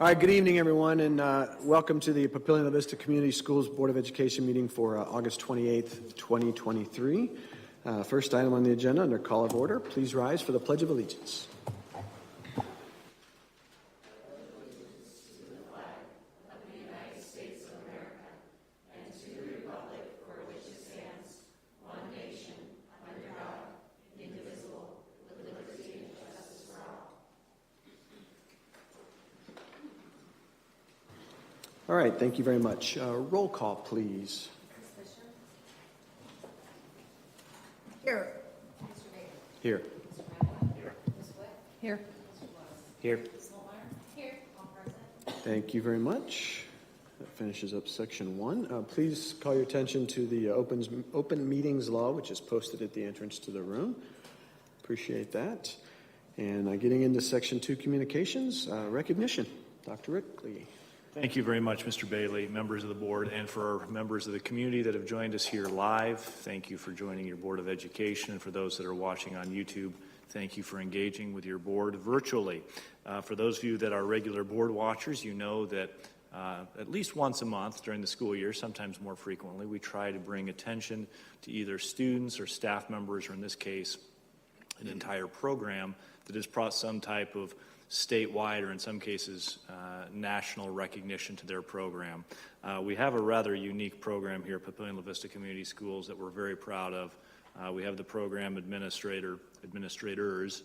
All right, good evening, everyone, and welcome to the Papillion La Vista Community Schools Board of Education meeting for August 28th, 2023. First item on the agenda under call of order. Please rise for the Pledge of Allegiance. All right, thank you very much. Roll call, please. Here. Here. Here. Here. Thank you very much. That finishes up section 1. Please call your attention to the open meetings law, which is posted at the entrance to the room. Appreciate that. And getting into section 2, communications, recognition. Dr. Rickley. Thank you very much, Mr. Bailey, members of the board, and for our members of the community that have joined us here live. Thank you for joining your Board of Education, and for those that are watching on YouTube, thank you for engaging with your board virtually. For those of you that are regular board watchers, you know that at least once a month during the school year, sometimes more frequently, we try to bring attention to either students or staff members, or in this case, an entire program that has brought some type of statewide, or in some cases, national recognition to their program. We have a rather unique program here at Papillion La Vista Community Schools that we're very proud of. We have the program administrators,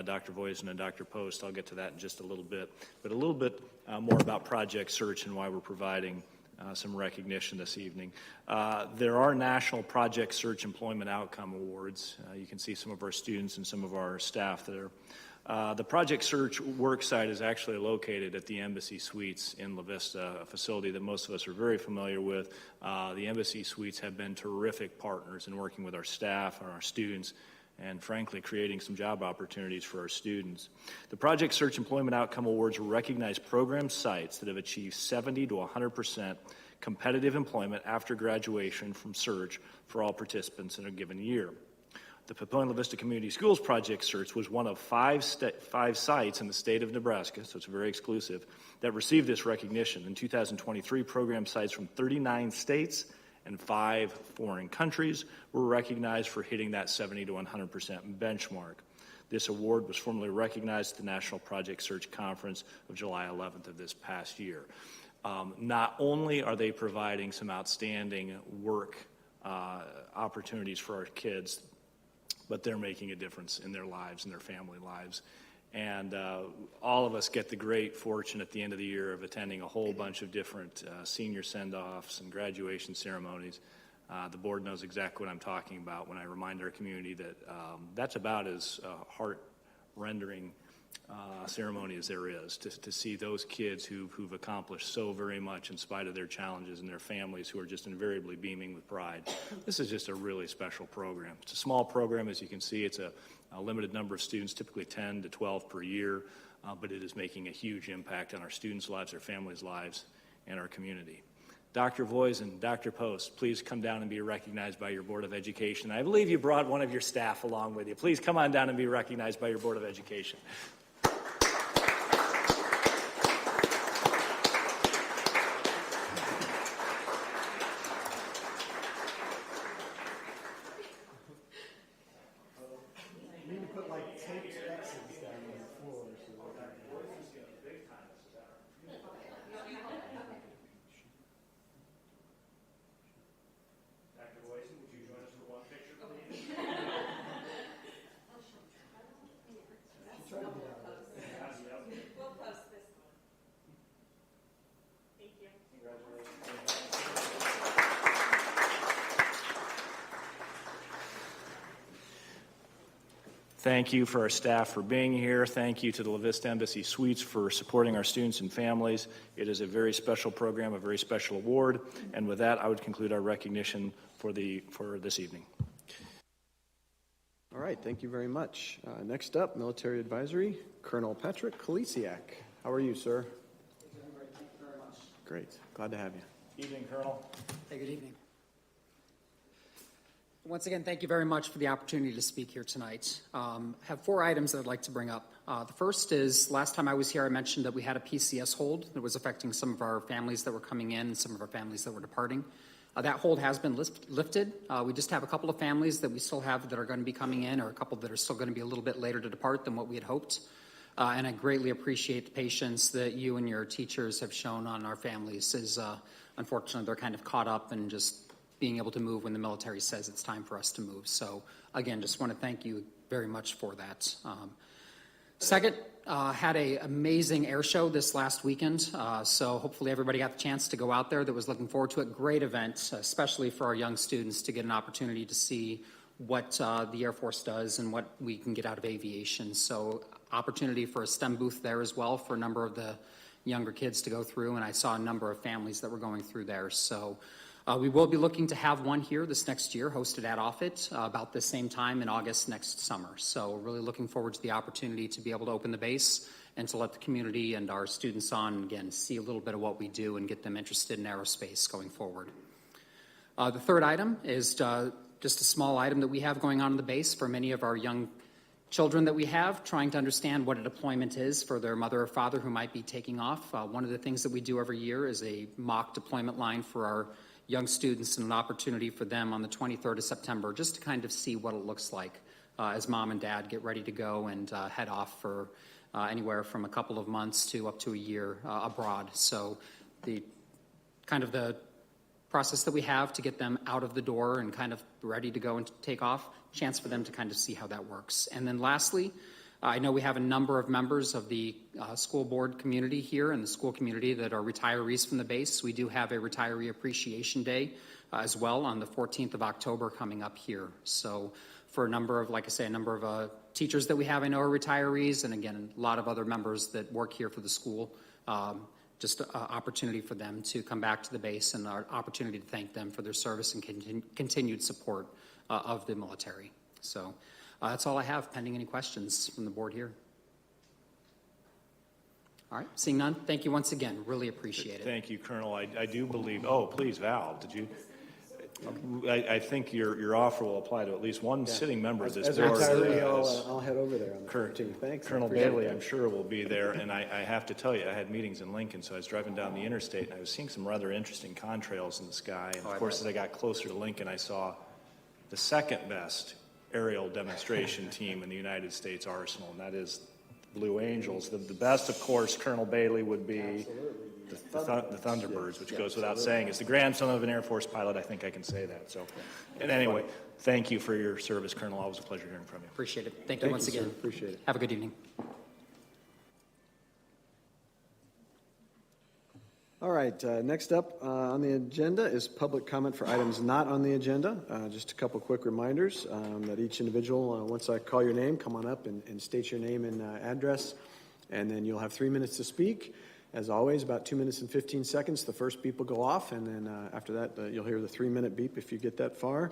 Dr. Voisin and Dr. Post. I'll get to that in just a little bit. But a little bit more about Project Search and why we're providing some recognition this evening. There are National Project Search Employment Outcome Awards. You can see some of our students and some of our staff there. The Project Search work site is actually located at the Embassy Suites in La Vista, a facility that most of us are very familiar with. The Embassy Suites have been terrific partners in working with our staff and our students, and frankly, creating some job opportunities for our students. The Project Search Employment Outcome Awards recognize program sites that have achieved 70 to 100% competitive employment after graduation from Search for all participants in a given year. The Papillion La Vista Community Schools Project Search was one of five sites in the state of Nebraska, so it's very exclusive, that received this recognition. In 2023, program sites from 39 states and 5 foreign countries were recognized for hitting that 70 to 100% benchmark. This award was formally recognized at the National Project Search Conference of July 11th of this past year. Not only are they providing some outstanding work opportunities for our kids, but they're making a difference in their lives and their family lives. And all of us get the great fortune at the end of the year of attending a whole bunch of different senior send-offs and graduation ceremonies. The board knows exactly what I'm talking about when I remind our community that that's about as heart-rendering ceremony as there is, to see those kids who've accomplished so very much in spite of their challenges, and their families who are just invariably beaming with pride. This is just a really special program. It's a small program, as you can see. It's a limited number of students, typically 10 to 12 per year, but it is making a huge impact on our students' lives, their families' lives, and our community. Dr. Voisin, Dr. Post, please come down and be recognized by your Board of Education. I believe you brought one of your staff along with you. Please come on down and be recognized by your Board of Education. Thank you for our staff for being here. Thank you to the La Vista Embassy Suites for supporting our students and families. It is a very special program, a very special award. And with that, I would conclude our recognition for this evening. All right, thank you very much. Next up, Military Advisory, Colonel Patrick Kolesiak. How are you, sir? Thank you very much. Great, glad to have you. Evening, Colonel. Hey, good evening. Once again, thank you very much for the opportunity to speak here tonight. I have 4 items that I'd like to bring up. The first is, last time I was here, I mentioned that we had a PCS hold that was affecting some of our families that were coming in and some of our families that were departing. That hold has been lifted. We just have a couple of families that we still have that are going to be coming in, or a couple that are still going to be a little bit later to depart than what we had hoped. And I greatly appreciate the patience that you and your teachers have shown on our families, as unfortunately they're kind of caught up and just being able to move when the military says it's time for us to move. So again, just want to thank you very much for that. Second, had an amazing air show this last weekend. So hopefully everybody got the chance to go out there that was looking forward to it. Great event, especially for our young students to get an opportunity to see what the Air Force does and what we can get out of aviation. So opportunity for a STEM booth there as well for a number of the younger kids to go through. And I saw a number of families that were going through there. So we will be looking to have one here this next year, hosted at Offutt, about the same time in August next summer. So really looking forward to the opportunity to be able to open the base and to let the community and our students on, again, see a little bit of what we do and get them interested in aerospace going forward. The third item is just a small item that we have going on in the base for many of our young children that we have, trying to understand what a deployment is for their mother or father who might be taking off. One of the things that we do every year is a mock deployment line for our young students, and an opportunity for them on the 23rd of September just to kind of see what it looks like as mom and dad get ready to go and head off for anywhere from a couple of months to up to a year abroad. So the process that we have to get them out of the door and kind of ready to go and take off, chance for them to kind of see how that works. And then lastly, I know we have a number of members of the school board community here and the school community that are retirees from the base. We do have a retiree appreciation day as well on the 14th of October coming up here. So for a number of, like I say, a number of teachers that we have, I know are retirees, and again, a lot of other members that work here for the school, just an opportunity for them to come back to the base and our opportunity to thank them for their service and continued support of the military. So that's all I have, pending any questions from the board here. All right, seeing none, thank you once again. Really appreciate it. Thank you, Colonel. I do believe, oh, please, Val, did you? I think your offer will apply to at least one sitting member of this As a board. retiree, I'll head over there on the 13th. Thanks. Colonel Bailey, I'm sure, will be there. And I have to tell you, I had meetings in Lincoln, so I was driving down the interstate, and I was seeing some rather interesting contrails in the sky. And, of course, as I got closer to Lincoln, I saw the second best aerial demonstration team in the United States Arsenal, and that is Blue Angels. The best, of course, Colonel Bailey, would be the Thunderbirds, which goes without saying. As the grandson of an Air Force pilot, I think I can say that. So, and anyway, thank you for your service, Colonel. Always a pleasure hearing from you. Appreciate it. Thank you once again. Sir. Appreciate it. Have a good evening. All right, next up on the agenda is public comment for items not on the agenda. Just a couple quick reminders that each individual, once I call your name, come on up and state your name and address, and then you'll have 3 minutes to speak. As always, about 2 minutes and 15 seconds, the first beep will go off, and then after that, you'll hear the 3-minute beep if you get that far.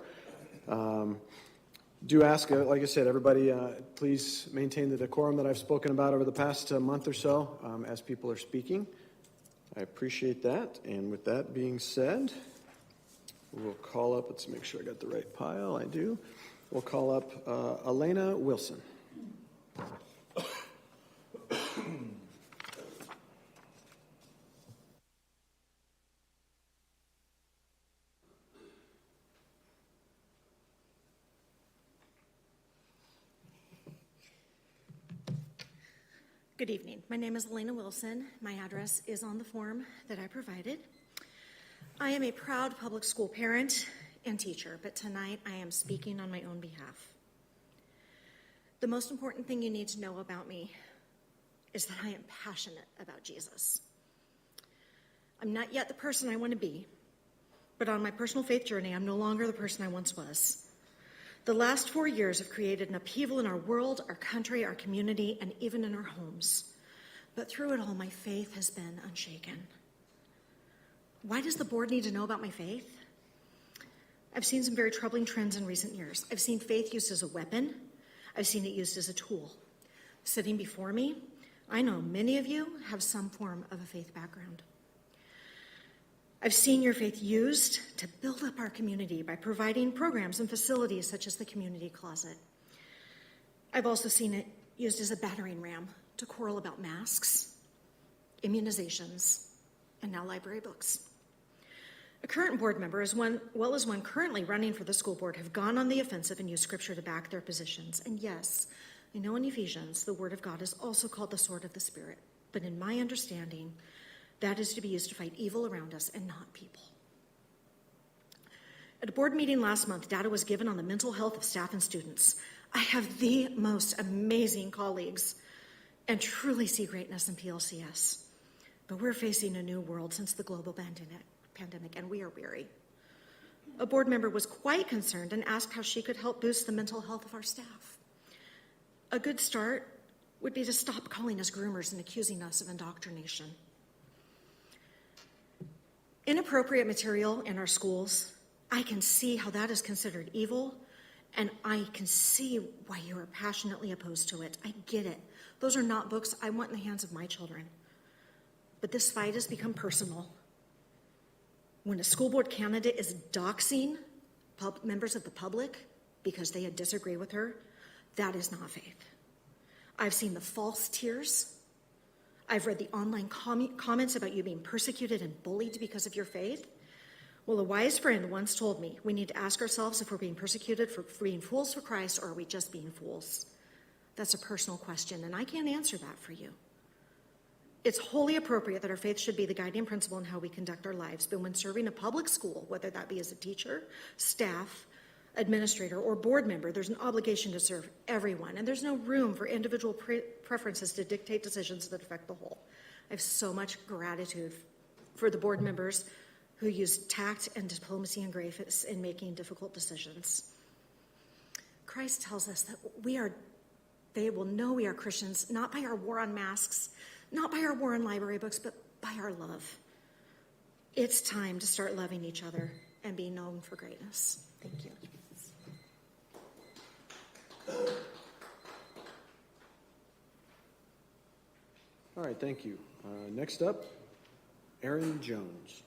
Do ask, like I said, everybody, please maintain the decorum that I've spoken about over the past month or so as people are speaking. I appreciate that. And with that being said, we'll call up, let's make sure I got the right pile. I do. We'll call up Elena Wilson. Good evening. My name is Elena Wilson. My address is on the form that I provided. I am a proud public school parent and teacher, but tonight I am speaking on my own behalf. The most important thing you need to know about me is that I am passionate about Jesus. I'm not yet the person I want to be, but on my personal faith journey, I'm no longer the person I once was. The last 4 years have created an upheaval in our world, our country, our community, and even in our homes. But through it all, my faith has been unshaken. Why does the board need to know about my faith? I've seen some very troubling trends in recent years. I've seen faith used as a weapon. I've seen it used as a tool. Sitting before me, I know many of you have some form of a faith background. I've seen your faith used to build up our community by providing programs and facilities such as the community closet. I've also seen it used as a battering ram to quarrel about masks, immunizations, and now library books. A current board member, as well as one currently running for the school board, have gone on the offensive and used scripture to back their positions. And yes, I know in Ephesians, the word of God is also called the sword of the Spirit. But in my understanding, that is to be used to fight evil around us and not people. At a board meeting last month, data was given on the mental health of staff and students. I have the most amazing colleagues and truly see greatness in PLCS. But we're facing a new world since the global pandemic, and we are weary. A board member was quite concerned and asked how she could help boost the mental health of our staff. A good start would be to stop calling us groomers and accusing us of indoctrination. Inappropriate material in our schools, I can see how that is considered evil, and I can see why you are passionately opposed to it. I get it. Those are not books I want in the hands of my children. But this fight has become personal. When a school board candidate is doxing members of the public because they disagree with her, that is not faith. I've seen the false tears. I've read the online comments about you being persecuted and bullied because of your faith. Well, a wise friend once told me we need to ask ourselves if we're being persecuted for being fools for Christ, or are we just being fools? That's a personal question, and I can't answer that for you. It's wholly appropriate that our faith should be the guiding principle in how we conduct our lives, but when serving a public school, whether that be as a teacher, staff, administrator, or board member, there's an obligation to serve everyone, and there's no room for individual preferences to dictate decisions that affect the whole. I have so much gratitude for the board members who use tact and diplomacy and grace in making difficult decisions. Christ tells us that they will know we are Christians, not by our war on masks, not by our war on library books, but by our love. It's time to start loving each other and be known for greatness. Thank you. All right, thank you. Next up, Aaron Jones.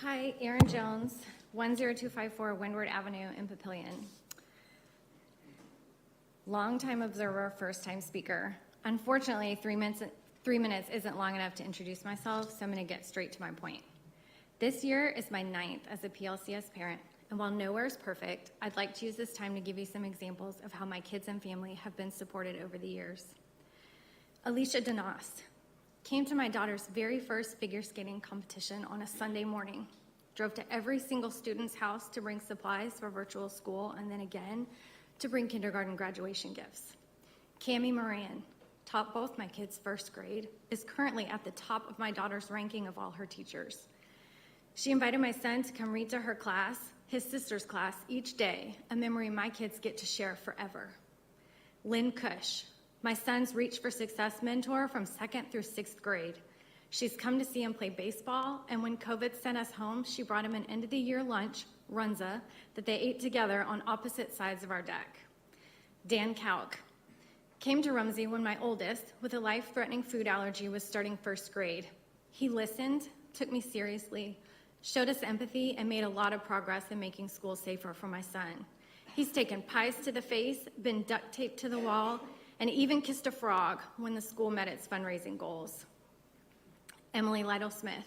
Hi, Erin Jones, 10254 Windward Avenue in Papillion. Long-time observer, first-time speaker. Unfortunately, 3 minutes isn't long enough to introduce myself, so I'm going to get straight to my point. This year is my 9th as a PLCS parent, and while nowhere is perfect, I'd like to use this time to give you some examples of how my kids and family have been supported over the years. Alicia Denos came to my daughter's very first figure skating competition on a Sunday morning, drove to every single student's house to bring supplies for virtual school, and then again to bring kindergarten graduation gifts. Cami Moran taught both my kids' first grade, is currently at the top of my daughter's ranking of all her teachers. She invited my son to come read to her class, his sister's class, each day, a memory my kids get to share forever. Lynn Cush, my son's Reach for Success mentor from 2nd through 6th grade. She's come to see him play baseball, and when COVID sent us home, she brought him an end-of-the-year lunch, runza, that they ate together on opposite sides of our deck. Dan Kauk came to Rumsey when my oldest, with a life-threatening food allergy, was starting 1st grade. He listened, took me seriously, showed us empathy, and made a lot of progress in making school safer for my son. He's taken pies to the face, been duct taped to the wall, and even kissed a frog when the school met its fundraising goals. Emily Lytle-Smith.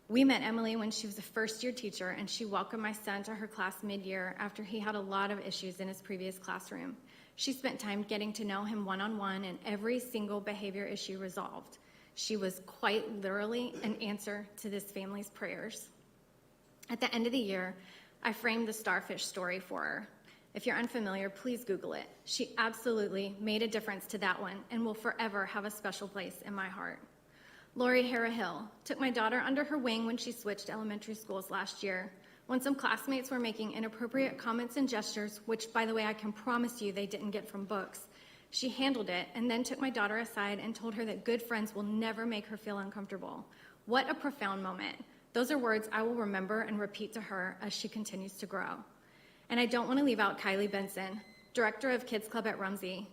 We met Emily when she was a first-year teacher, and she welcomed my son to her class mid-year after he had a lot of issues in his previous classroom. She spent time getting to know him one-on-one, and every single behavior issue resolved. She was quite literally an answer to this family's prayers. At the end of the year, I framed the starfish story for her. If you're unfamiliar, please Google it. She absolutely made a difference to that one and will forever have a special place in my heart. Lori Hara-Hill took my daughter under her wing when she switched elementary schools last year. When some classmates were making inappropriate comments and gestures, which, by the way, I can promise you they didn't get from books, she handled it and then took my daughter aside and told her that good friends will never make her feel uncomfortable. What a profound moment. Those are words I will remember and repeat to her as she continues to grow. And I don't want to leave out Kylie Benson, director of Kids Club at Rumsey,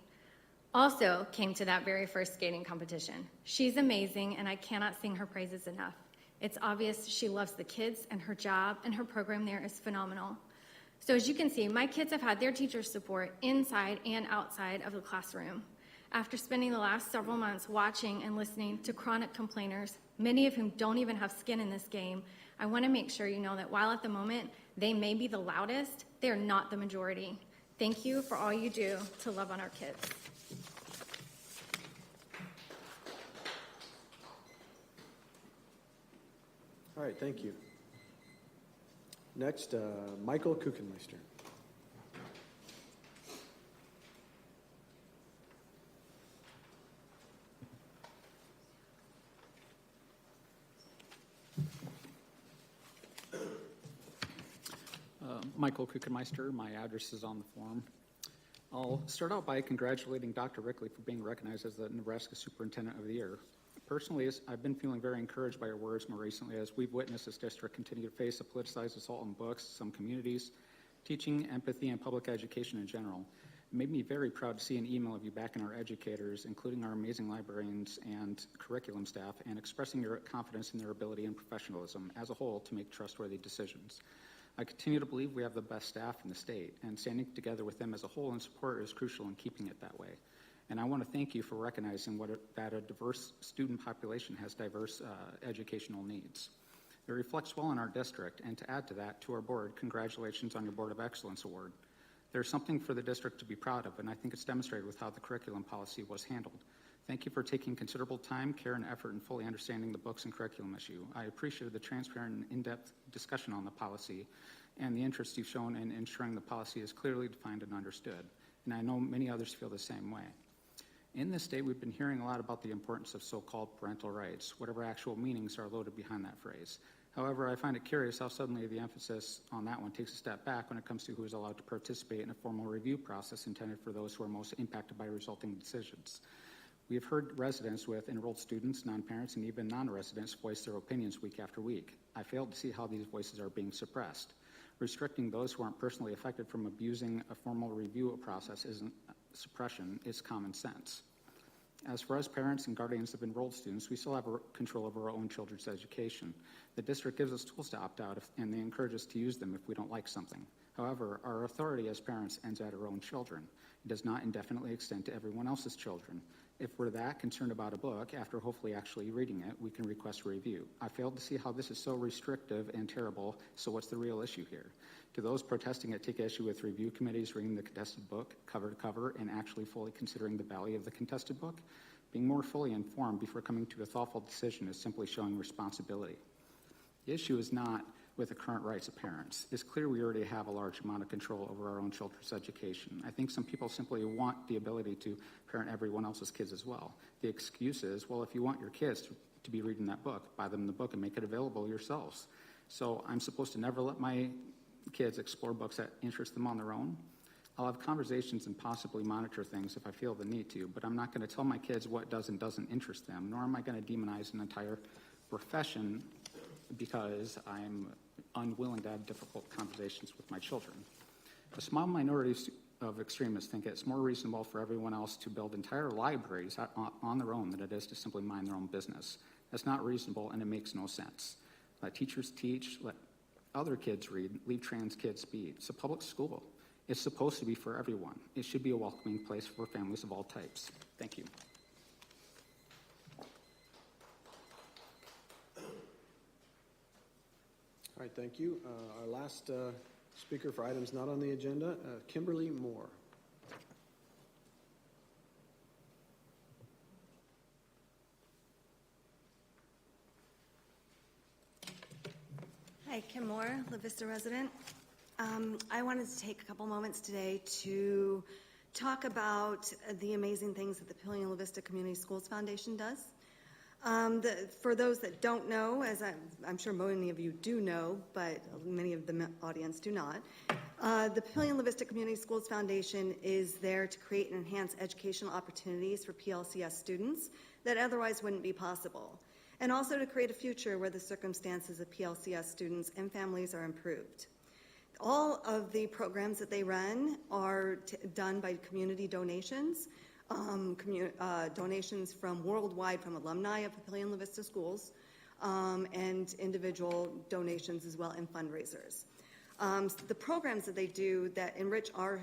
also came to that very first skating competition. She's amazing, and I cannot sing her praises enough. It's obvious she loves the kids and her job, and her program there is phenomenal. So as you can see, my kids have had their teacher's support inside and outside of the classroom. After spending the last several months watching and listening to chronic complainers, many of whom don't even have skin in this game, I want to make sure you know that while at the moment they may be the loudest, they are not the majority. Thank you for all you do to love on our kids. All right, thank you. Next, Michael Kuchenmeister. Michael Kuchenmeister. My address is on the form. I'll start out by congratulating Dr. Rickley for being recognized as the Nebraska Superintendent of the Year. Personally, I've been feeling very encouraged by your words more recently as we've witnessed this district continue to face a politicized assault on books, some communities, teaching, empathy, and public education in general. It made me very proud to see an email of you backing our educators, including our amazing librarians and curriculum staff, and expressing your confidence in their ability and professionalism as a whole to make trustworthy decisions. I continue to believe we have the best staff in the state, and standing together with them as a whole in support is crucial in keeping it that way. And I want to thank you for recognizing that a diverse student population has diverse educational needs. It reflects well on our district, and to add to that, to our board, congratulations on your Board of Excellence Award. There's something for the district to be proud of, and I think it's demonstrated with how the curriculum policy was handled. Thank you for taking considerable time, care, and effort in fully understanding the books and curriculum issue. I appreciated the transparent and in-depth discussion on the policy and the interest you've shown in ensuring the policy is clearly defined and understood. And I know many others feel the same way. In this state, we've been hearing a lot about the importance of so-called parental rights, whatever actual meanings are loaded behind that phrase. However, I find it curious how suddenly the emphasis on that one takes a step back when it comes to who is allowed to participate in a formal review process intended for those who are most impacted by resulting decisions. We have heard residents with enrolled students, non-parents, and even non-residents voice their opinions week after week. I fail to see how these voices are being suppressed. Restricting those who aren't personally affected from abusing a formal review process isn't suppression, it's common sense. As for us parents and guardians of enrolled students, we still have control over our own children's education. The district gives us tools to opt out and they encourage us to use them if we don't like something. However, our authority as parents ends at our own children. It does not indefinitely extend to everyone else's children. If we're that concerned about a book, after hopefully actually reading it, we can request a review. I fail to see how this is so restrictive and terrible, so what's the real issue here? Do those protesting it take issue with review committees reading the contested book cover to cover and actually fully considering the value of the contested book? Being more fully informed before coming to a thoughtful decision is simply showing responsibility. The issue is not with the current rights of parents. It's clear we already have a large amount of control over our own children's education. I think some people simply want the ability to parent everyone else's kids as well. The excuse is, well, if you want your kids to be reading that book, buy them the book and make it available yourselves. So I'm supposed to never let my kids explore books that interest them on their own? I'll have conversations and possibly monitor things if I feel the need to, but I'm not going to tell my kids what does and doesn't interest them, nor am I going to demonize an entire profession because I'm unwilling to have difficult conversations with my children. A small minority of extremists think it's more reasonable for everyone else to build entire libraries on their own than it is to simply mind their own business. That's not reasonable and it makes no sense. Let teachers teach, let other kids read, leave trans kids be. It's a public school. It's supposed to be for everyone. It should be a welcoming place for families of all types. Thank you. All right, thank you. Our last speaker for items not on the agenda, Kimberly Moore. Hi, Kim Moore, La Vista resident. I wanted to take a couple moments today to talk about the amazing things that the Papillion La Vista Community Schools Foundation does. For those that don't know, as I'm sure many of you do know, but many of the audience do not, the Papillion La Vista Community Schools Foundation is there to create and enhance educational opportunities for PLCS students that otherwise wouldn't be possible, and also to create a future where the circumstances of PLCS students and families are improved. All of the programs that they run are done by community donations, donations from worldwide from alumni of Papillion La Vista schools, and individual donations as well, and fundraisers. The programs that they do that enrich our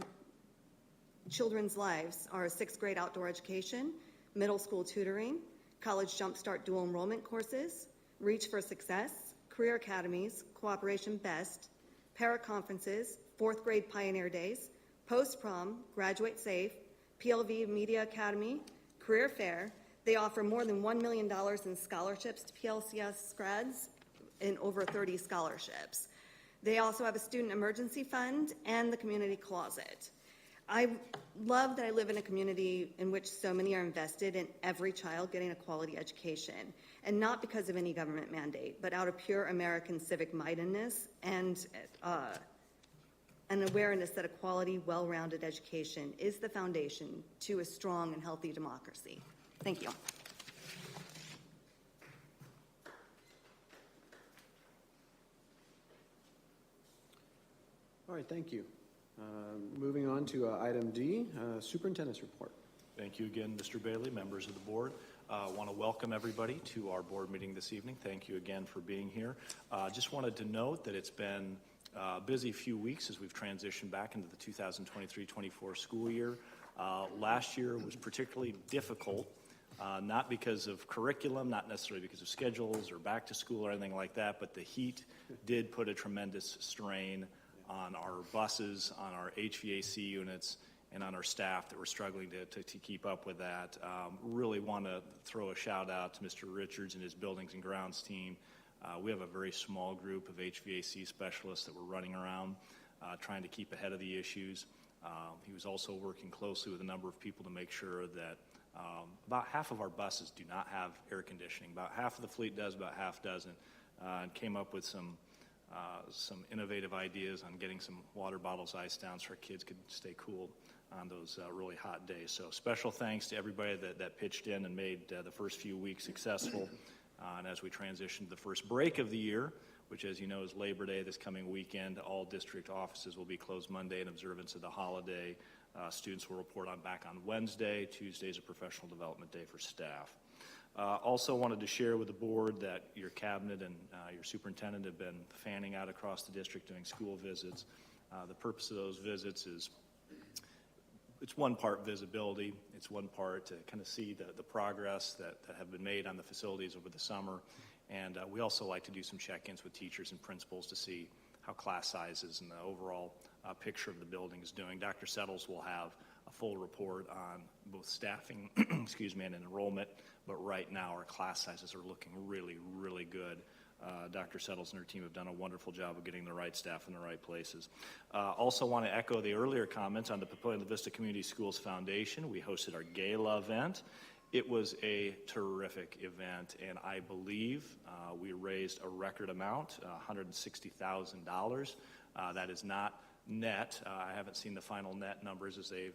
children's lives are 6th grade outdoor education, middle school tutoring, college jumpstart dual enrollment courses, Reach for Success, career academies, Cooperation Best, para-conferences, 4th grade Pioneer Days, post-prom, Graduate Safe, PLV Media Academy, Career Fair. They offer more than $1 million in scholarships to PLCS grads in over 30 scholarships. They also have a student emergency fund and the community closet. I love that I live in a community in which so many are invested in every child getting a quality education, and not because of any government mandate, but out of pure American civic mindedness and an awareness that a quality, well-rounded education is the foundation to a strong and healthy democracy. Thank you. All right, thank you. Moving on to item D, Superintendent's report. Thank you again, Mr. Bailey, members of the board. I want to welcome everybody to our board meeting this evening. Thank you again for being here. Just wanted to note that it's been a busy few weeks as we've transitioned back into the 2023-24 school year. Last year was particularly difficult, not because of curriculum, not necessarily because of schedules or back to school or anything like that, but the heat did put a tremendous strain on our buses, on our HVAC units, and on our staff that were struggling to keep up with that. Really want to throw a shout out to Mr. Richards and his buildings and grounds team. We have a very small group of HVAC specialists that were running around trying to keep ahead of the issues. He was also working closely with a number of people to make sure that about half of our buses do not have air conditioning. About half of the fleet does, about half doesn't, and came up with some innovative ideas on getting some water bottles iced down so our kids could stay cool on those really hot days. So special thanks to everybody that pitched in and made the first few weeks successful. And as we transition to the first break of the year, which as you know is Labor Day this coming weekend, all district offices will be closed Monday in observance of the holiday. Students will report back on Wednesday. Tuesday is a professional development day for staff. Also wanted to share with the board that your cabinet and your superintendent have been fanning out across the district doing school visits. The purpose of those visits is it's one part visibility, it's one part to kind of see the progress that have been made on the facilities over the summer, and we also like to do some check-ins with teachers and principals to see how class sizes and the overall picture of the building is doing. Dr. Settles will have a full report on both staffing excuse me, and enrollment, but right now our class sizes are looking really, really good. Dr. Settles and her team have done a wonderful job of getting the right staff in the right places. Also want to echo the earlier comments on the Papillion La Vista Community Schools Foundation. We hosted our gala event. It was a terrific event, and I believe we raised a record amount, $160,000. That is not net. I haven't seen the final net numbers as they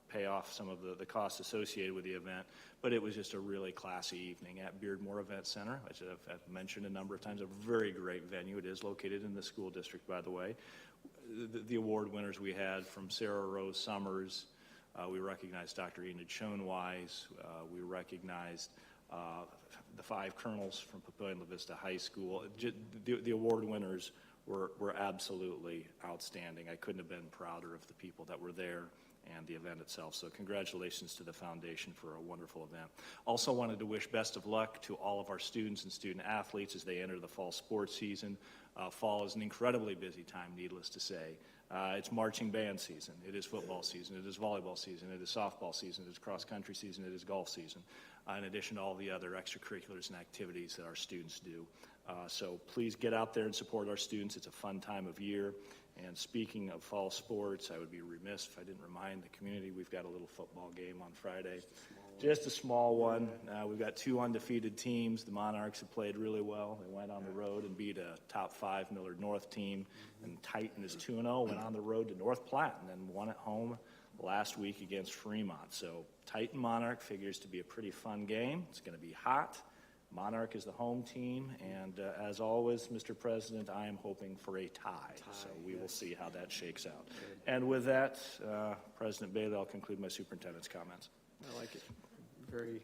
pay off some of the costs associated with the event, but it was just a really classy evening at Beardmore Event Center, which I've mentioned a number of times, a very great venue. It is located in the school district, by the way. The award winners we had from Sarah Rose Summers, we recognized Dr. Enid Schoenweiss, we recognized the 5 colonels from Papillion La Vista High School. The award winners were absolutely outstanding. I couldn't have been prouder of the people that were there and the event itself. So congratulations to the foundation for a wonderful event. Also wanted to wish best of luck to all of our students and student athletes as they enter the fall sports season. Fall is an incredibly busy time, needless to say. It's marching band season, it is football season, it is volleyball season, it is softball season, it is cross-country season, it is golf season, in addition to all the other extracurriculars and activities that our students do. So please get out there and support our students. It's a fun time of year. And speaking of fall sports, I would be remiss if I didn't remind the community we've got a little football game on Friday. Just a small one. We've got 2 undefeated teams. The Monarchs have played really well. They went on the road and beat a top 5 Millard North team. And Titan is 2-0, went on the road to North Platte and then won at home last week against Fremont. So Titan Monarch figures to be a pretty fun game. It's going to be hot. Monarch is the home team, and as always, Mr. President, I am hoping for a tie. So we will see how that shakes out. And with that, President Bailey, I'll conclude my superintendent's comments. I like it. Very,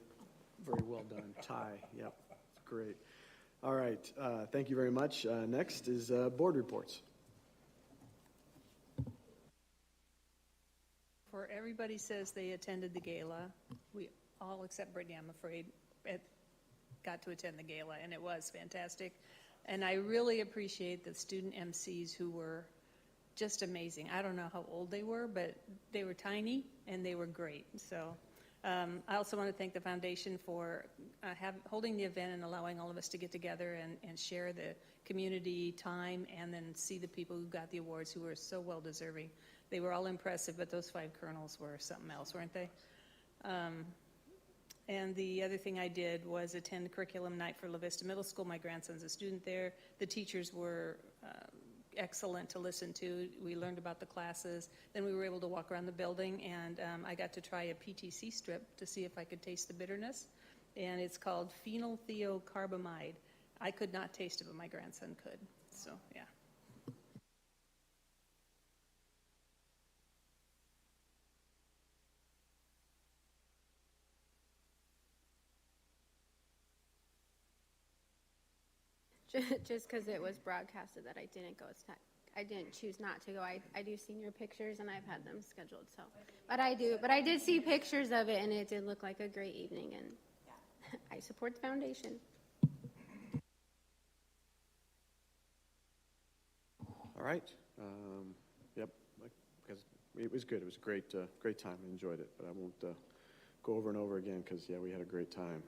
very well done. Tie, yep, great. All right, thank you very much. Next is board reports. For everybody says they attended the gala, we all except Brittany, I'm afraid, got to attend the gala, and it was fantastic. And I really appreciate the student MCs who were just amazing. I don't know how old they were, but they were tiny and they were great. So I also want to thank the foundation for holding the event and allowing all of us to get together and share the community time and then see the people who got the awards who were so well deserving. They were all impressive, but those 5 colonels were something else, weren't they? And the other thing I did was attend curriculum night for La Vista Middle School. My grandson's a student there. The teachers were excellent to listen to. We learned about the classes. Then we were able to walk around the building, and I got to try a PTC strip to see if I could taste the bitterness. And it's called phenylthiocarbamide. I could not taste it, but my grandson could. So, yeah. Just because it was broadcasted that I didn't go. I didn't choose not to go. I do senior pictures and I've had them scheduled. So, but I did see pictures of it and it did look like a great evening. And I support the foundation. All right. Yep. Because it was good. It was a great time. I enjoyed it, but I won't go over and over again because, yeah, we had a great time.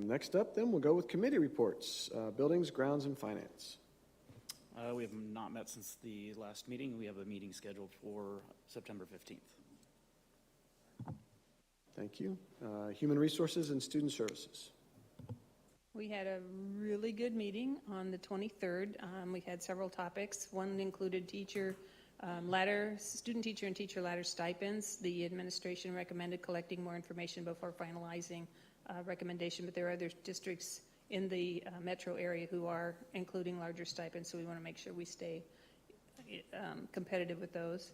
Next up, then, we'll go with committee reports. Buildings, grounds, and finance. We have not met since the last meeting. We have a meeting scheduled for September 15th. Thank you. Human resources and student services. We had a really good meeting on the 23rd. We had several topics. One included student teacher and teacher ladder stipends. The administration recommended collecting more information before finalizing recommendation, but there are other districts in the metro area who are including larger stipends, so we want to make sure we stay competitive with those.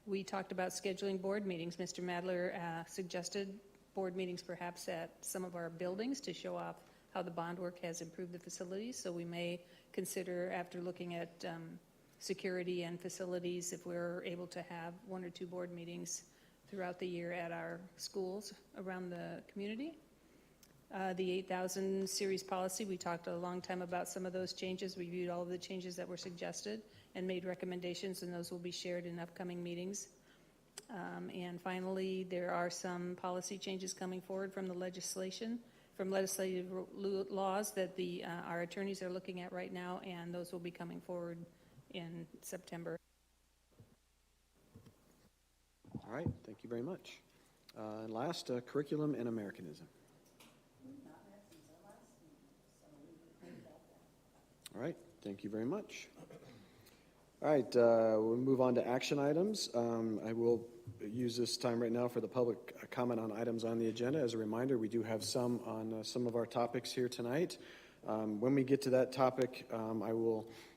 We talked about scheduling board meetings. Mr. Madler suggested board meetings perhaps at some of our buildings to show off how the bond work has improved the facilities, so we may consider, after looking at security and facilities, if we're able to have 1 or 2 board meetings throughout the year at our schools around the community. The 8,000 series policy, we talked a long time about some of those changes. We reviewed all of the changes that were suggested and made recommendations, and those will be shared in upcoming meetings. And finally, there are some policy changes coming forward from the legislative laws that our attorneys are looking at right now, and those will be coming forward in September. All right. Thank you very much. And last, curriculum and Americanism. All right. Thank you very much. All right. We'll move on to action items. I will use this time right now for the public comment on items on the agenda. As a reminder, we do have some on some of our topics here tonight. When we get to that topic,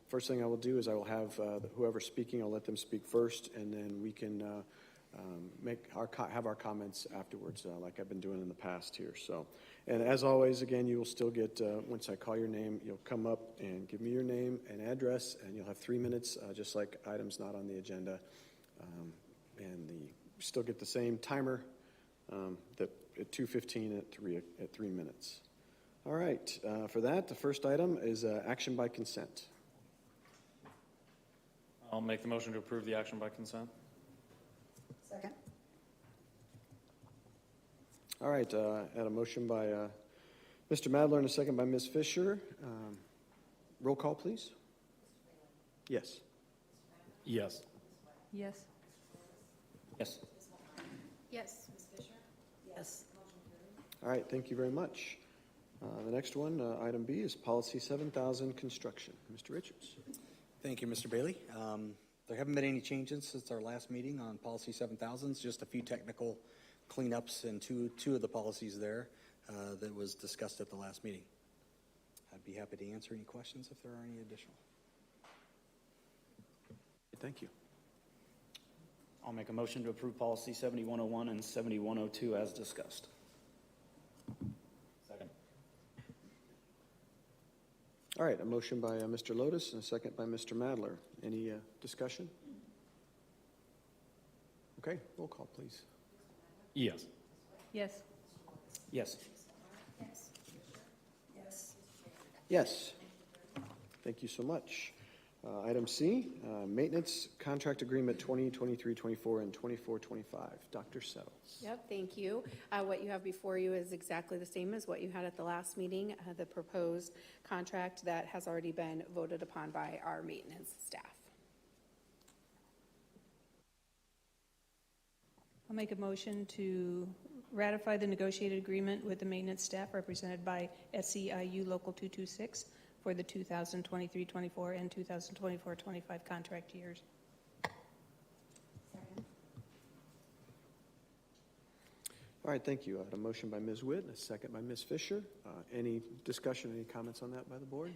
first thing I will do is I will have whoever's speaking, I'll let them speak first, and then we can have our comments afterwards, like I've been doing in the past here. So, and as always, again, you will still get, once I call your name, you'll come up and give me your name and address, and you'll have 3 minutes, just like items not on the agenda. And you still get the same timer that at 2:15 at 3 minutes. All right, for that, the first item is action by consent. I'll make the motion to approve the action by consent. Second. All right, had a motion by Mr. Madler and a second by Ms. Fisher. Roll call, please. Yes. Yes. Yes. Yes. Yes. Yes. All right, thank you very much. The next one, item B, is policy 7000 construction. Mr. Richards. Thank you, Mr. Bailey. There haven't been any changes since our last meeting on policy 7000s, just a few technical cleanups in two of the policies there that was discussed at the last meeting. I'd be happy to answer any questions if there are any additional. Thank you. I'll make a motion to approve policy 7101 and 7102 as discussed. Second. All right, a motion by Mr. Lotus and a second by Mr. Madler. Any discussion? Okay, roll call, please. Yes. Yes. Yes. Yes. Thank you so much. Item C, maintenance contract agreement 2023-24 and 24-25. Dr. Settles. Yep, thank you. What you have before you is exactly the same as what you had at the last meeting, the proposed contract that has already been voted upon by our maintenance staff. I'll make a motion to ratify the negotiated agreement with the maintenance staff represented by SEIU Local 226 for the 2023-24 and 2024-25 contract years. All right, thank you. I had a motion by Ms. Witt and a second by Ms. Fisher. Any discussion, any comments on that by the board?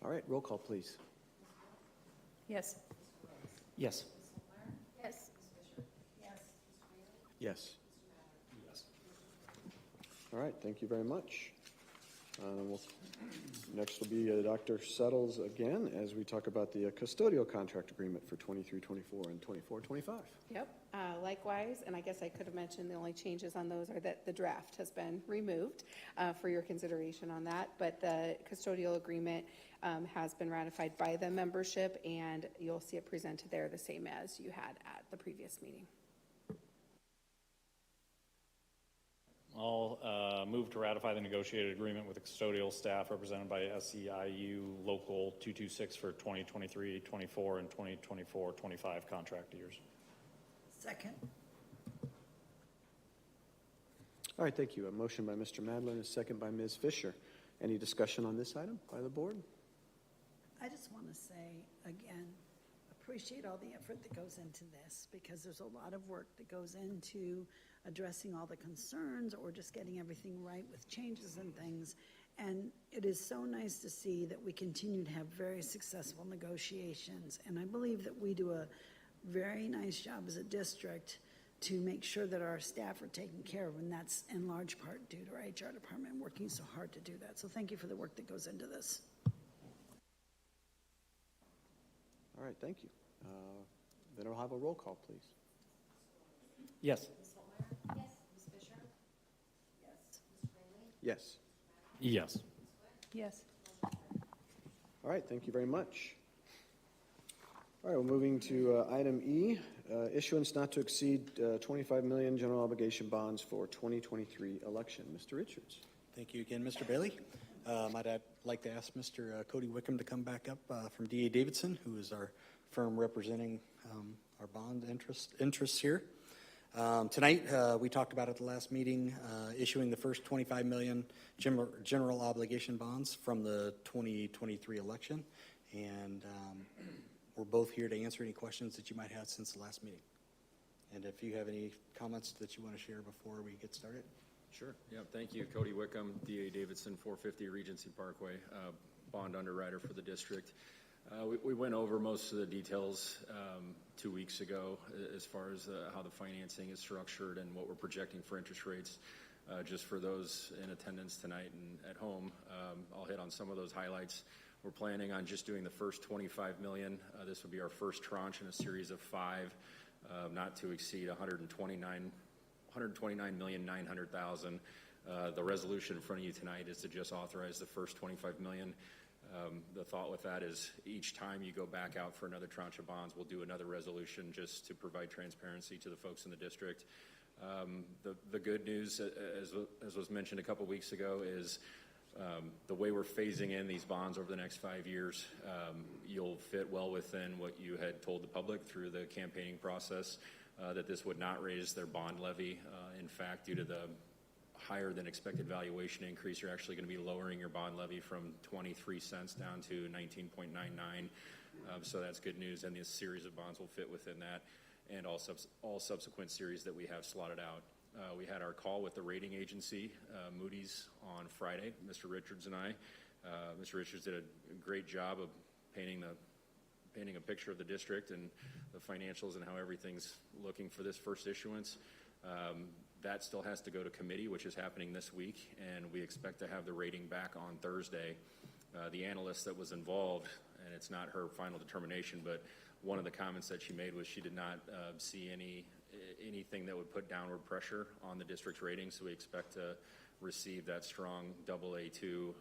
All right, roll call, please. Yes. Yes. Yes. Yes. All right, thank you very much. Next will be Dr. Settles again as we talk about the custodial contract agreement for 23-24 and 24-25. Yep, likewise, and I guess I could have mentioned the only changes on those are that the draft has been removed for your consideration on that, but the custodial agreement has been ratified by the membership, and you'll see it presented there the same as you had at the previous meeting. I'll move to ratify the negotiated agreement with the custodial staff represented by SEIU Local 226 for 2023-24 and 2024-25 contract years. Second. All right, thank you. A motion by Mr. Madler and a second by Ms. Fisher. Any discussion on this item by the board? I just want to say, again, appreciate all the effort that goes into this, because there's a lot of work that goes into addressing all the concerns or just getting everything right with changes and things. And it is so nice to see that we continue to have very successful negotiations. And I believe that we do a very nice job as a district to make sure that our staff are taken care of, and that's in large part due to our HR department working so hard to do that. So thank you for the work that goes into this. All right, thank you. Then I'll have a roll call, please. Yes. Yes. Yes. Yes. All right, thank you very much. All right, we're moving to item E, issuance not to exceed 25 million general obligation bonds for 2023 election. Mr. Richards. Thank you again, Mr. Bailey. I'd like to ask Mr. Cody Wickham to come back up from D.A. Davidson, who is our firm representing our bond interests here. Tonight, we talked about at the last meeting, issuing the first 25 million general obligation bonds from the 2023 election. And we're both here to answer any questions that you might have since the last meeting. And if you have any comments that you want to share before we get started. Sure. Yeah. Thank you, Cody Wickham, D.A. Davidson, 450 Regency Parkway, bond underwriter for the district. We went over most of the details 2 weeks ago as far as how the financing is structured and what we're projecting for interest rates. Just for those in attendance tonight and at home, I'll hit on some of those highlights. We're planning on just doing the first 25 million. This will be our first tranche in a series of 5, not to exceed 129,900,000. The resolution in front of you tonight is to just authorize the first 25 million. The thought with that is each time you go back out for another tranche of bonds, we'll do another resolution just to provide transparency to the folks in the district. The good news, as was mentioned a couple weeks ago, is the way we're phasing in these bonds over the next 5 years, you'll fit well within what you had told the public through the campaigning process, that this would not raise their bond levy. In fact, due to the higher than expected valuation increase, you're actually going to be lowering your bond levy from 23 cents down to 19.99. So that's good news, and this series of bonds will fit within that, and all subsequent series that we have slotted out. We had our call with the rating agency, Moody's, on Friday, Mr. Richards and I. Mr. Richards did a great job of painting a picture of the district and the financials and how everything's looking for this first issuance. That still has to go to committee, which is happening this week, and we expect to have the rating back on Thursday. The analyst that was involved, and it's not her final determination, but one of the comments that she made was she did not see anything that would put downward pressure on the district's rating, so we expect to receive that strong AA2,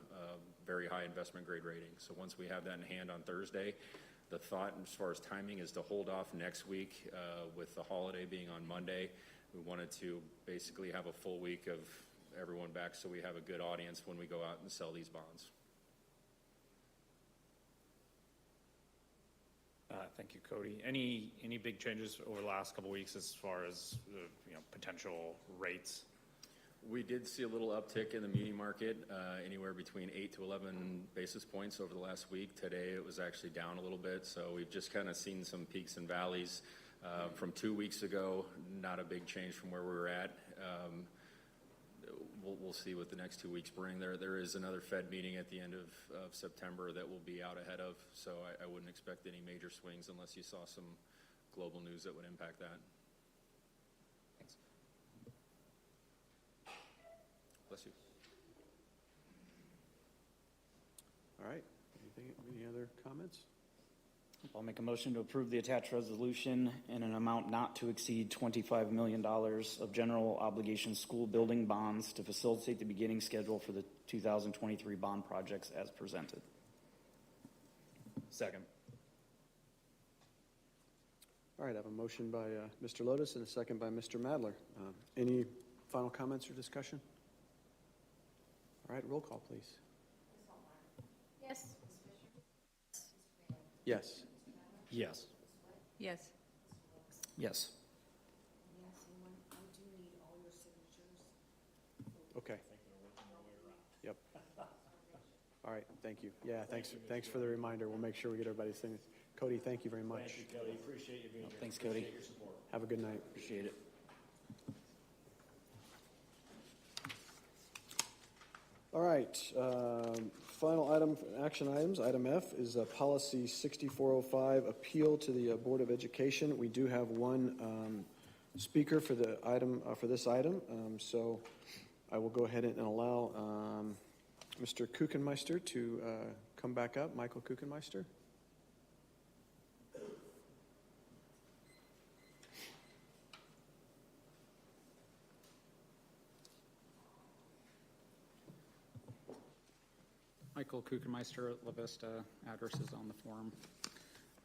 very high investment grade rating. So once we have that in hand on Thursday, the thought as far as timing is to hold off next week with the holiday being on Monday. We wanted to basically have a full week of everyone back so we have a good audience when we go out and sell these bonds. Thank you, Cody. Any big changes over the last couple of weeks as far as potential rates? We did see a little uptick in the muni market, anywhere between 8 to 11 basis points over the last week. Today it was actually down a little bit, so we've just kind of seen some peaks and valleys. From 2 weeks ago, not a big change from where we were at. We'll see what the next 2 weeks bring. There is another Fed meeting at the end of September that we'll be out ahead of, so I wouldn't expect any major swings unless you saw some global news that would impact that. Thanks. Bless you. All right. Any other comments? I'll make a motion to approve the attached resolution in an amount not to exceed $25 million of general obligation school building bonds to facilitate the beginning schedule for the 2023 bond projects as presented. Second. All right, I have a motion by Mr. Lotus and a second by Mr. Madler. Any final comments or discussion? All right, roll call, please. Yes. Yes. Yes. Yes. Yes. Okay. Yep. All right, thank you. Yeah, thanks for the reminder. We'll make sure we get everybody's things. Cody, thank you very much. Thank you, Cody. Appreciate you being here. Thanks, Cody. Appreciate your support. Have a good night. Appreciate it. All right, final item, action items. Item F is policy 6405, appeal to the Board of Education. We do have one speaker for the item, for this item, so I will go ahead and allow Mr. Kuchenmeister to come back up. Michael Kuchenmeister. Michael Kuchenmeister at La Vista, address is on the form.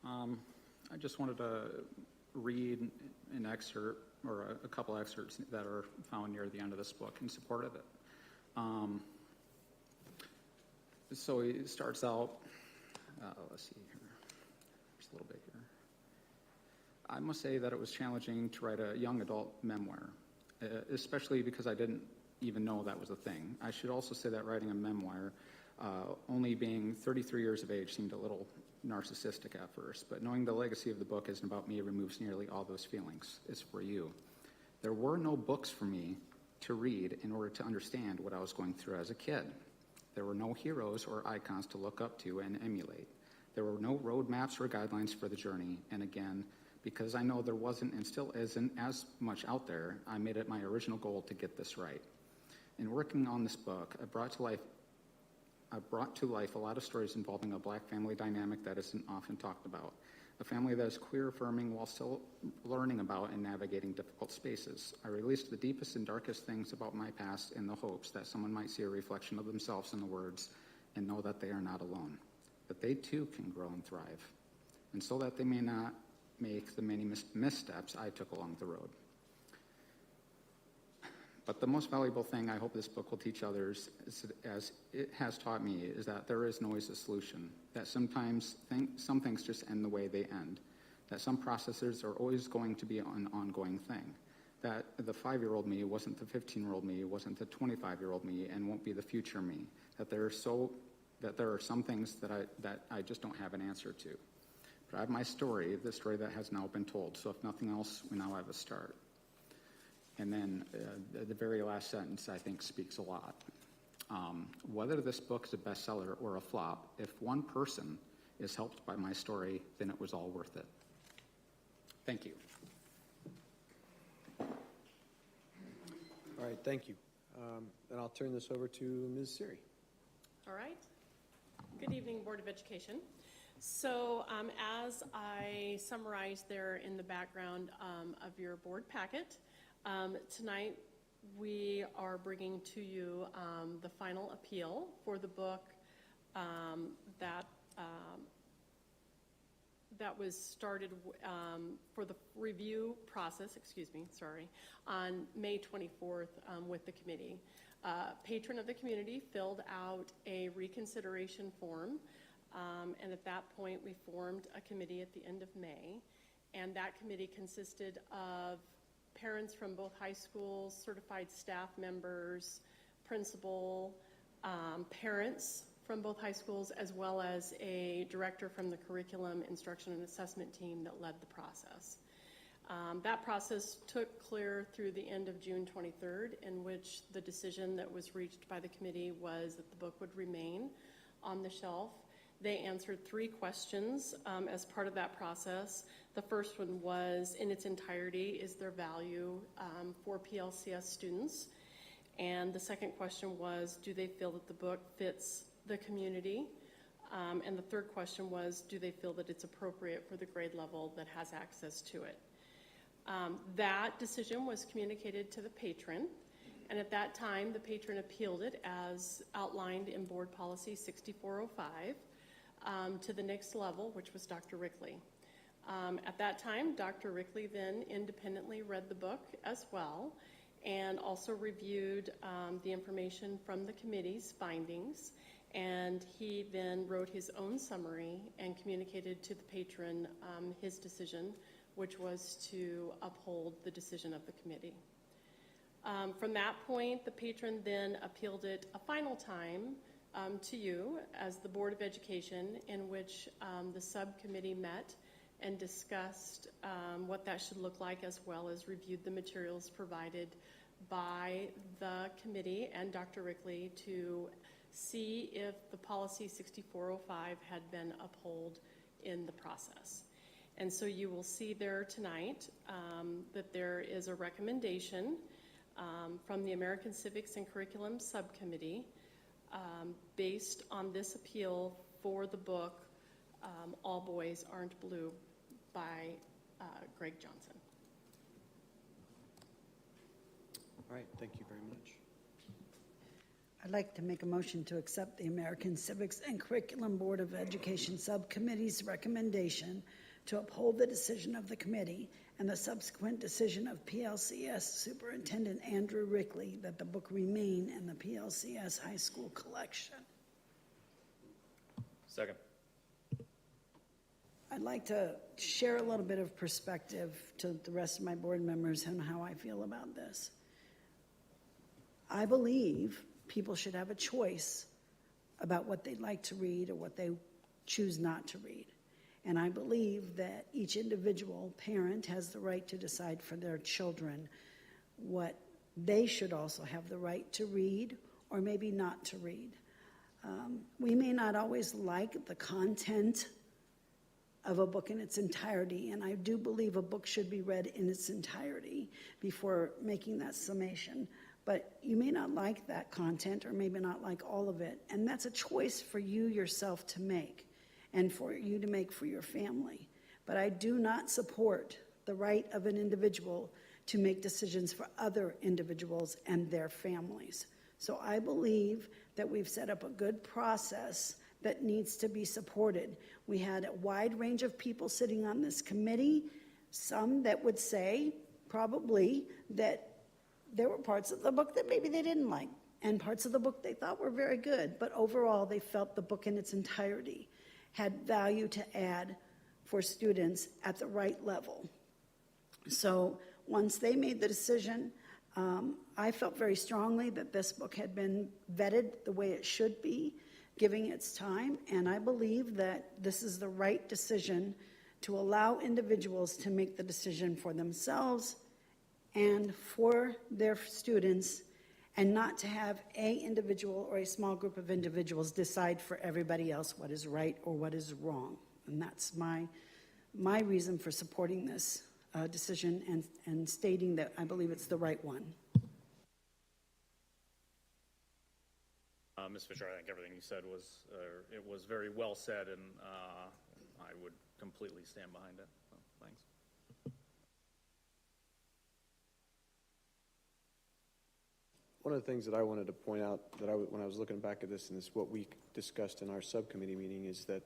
I just wanted to read an excerpt, or a couple excerpts that are found near the end of this book in support of it. So he starts out, let's see here, just a little bit here. I must say that it was challenging to write a young adult memoir, especially because I didn't even know that was a thing. I should also say that writing a memoir, only being 33 years of age, seemed a little narcissistic at first, but knowing the legacy of the book isn't about me removes nearly all those feelings. It's for you. There were no books for me to read in order to understand what I was going through as a kid. There were no heroes or icons to look up to and emulate. There were no roadmaps or guidelines for the journey, and again, because I know there wasn't and still isn't as much out there, I made it my original goal to get this right. In working on this book, I brought to life a lot of stories involving a Black family dynamic that isn't often talked about, a family that is queer-affirming while still learning about and navigating difficult spaces. I released the deepest and darkest things about my past in the hopes that someone might see a reflection of themselves in the words and know that they are not alone, that they too can grow and thrive, and so that they may not make the many missteps I took along the road. But the most valuable thing I hope this book will teach others, as it has taught me, is that there is always a solution, that sometimes some things just end the way they end, that some processes are always going to be an ongoing thing, that the 5-year-old me wasn't the 15-year-old me, wasn't the 25-year-old me, and won't be the future me, that there are some things that I just don't have an answer to. But I have my story, the story that has now been told, so if nothing else, we now have a start. And then the very last sentence, I think, speaks a lot. Whether this book is a bestseller or a flop, if one person is helped by my story, then it was all worth it. Thank you. All right, thank you. And I'll turn this over to Ms. Siri. All right. Good evening, Board of Education. So as I summarized there in the background of your board packet, tonight we are bringing to you the final appeal for the book that was started for the review process, on May 24th with the committee. Patron of the community filled out a reconsideration form, and at that point we formed a committee at the end of May, and that committee consisted of parents from both high schools, certified staff members, principal, parents from both high schools, as well as a director from the curriculum, instruction, and assessment team that led the process. That process took clear through the end of June 23rd, in which the decision that was reached by the committee was that the book would remain on the shelf. They answered 3 questions as part of that process. The first one was, in its entirety, is there value for PLCS students? And the second question was, do they feel that the book fits the community? And the third question was, do they feel that it's appropriate for the grade level that has access to it? That decision was communicated to the patron, and at that time, the patron appealed it as outlined in Board Policy 6405 to the next level, which was Dr. Rickley. At that time, Dr. Rickley then independently read the book as well, and also reviewed the information from the committee's findings, and he then wrote his own summary and communicated to the patron his decision, which was to uphold the decision of the committee. From that point, the patron then appealed it a final time to you as the Board of Education, in which the subcommittee met and discussed what that should look like, as well as reviewed the materials provided by the committee and Dr. Rickley to see if the policy 6405 had been upheld in the process. And so you will see there tonight that there is a recommendation from the American Civics and Curriculum Subcommittee based on this appeal for the book All Boys Aren't Blue by Greg Johnson. All right, thank you very much. I'd like to make a motion to accept the American Civics and Curriculum Board of Education Subcommittee's recommendation to uphold the decision of the committee and the subsequent decision of PLCS Superintendent Andrew Rickley that the book remain in the PLCS high school collection. Second. I'd like to share a little bit of perspective to the rest of my board members on how I feel about this. I believe people should have a choice about what they'd like to read or what they choose not to read. And I believe that each individual parent has the right to decide for their children what they should also have the right to read or maybe not to read. We may not always like the content of a book in its entirety, and I do believe a book should be read in its entirety before making that summation. But you may not like that content or maybe not like all of it, and that's a choice for you yourself to make and for you to make for your family. But I do not support the right of an individual to make decisions for other individuals and their families. So I believe that we've set up a good process that needs to be supported. We had a wide range of people sitting on this committee, some that would say probably that there were parts of the book that maybe they didn't like, and parts of the book they thought were very good, but overall they felt the book in its entirety had value to add for students at the right level. So once they made the decision, I felt very strongly that this book had been vetted the way it should be, giving its time, and I believe that this is the right decision to allow individuals to make the decision for themselves and for their students, and not to have a individual or a small group of individuals decide for everybody else what is right or what is wrong. And that's my reason for supporting this decision and stating that I believe it's the right one. Ms. Fisher, I think everything you said was very well said, and I would completely stand behind it. So, thanks. One of the things that I wanted to point out that when I was looking back at this, and this is what we discussed in our subcommittee meeting, is that,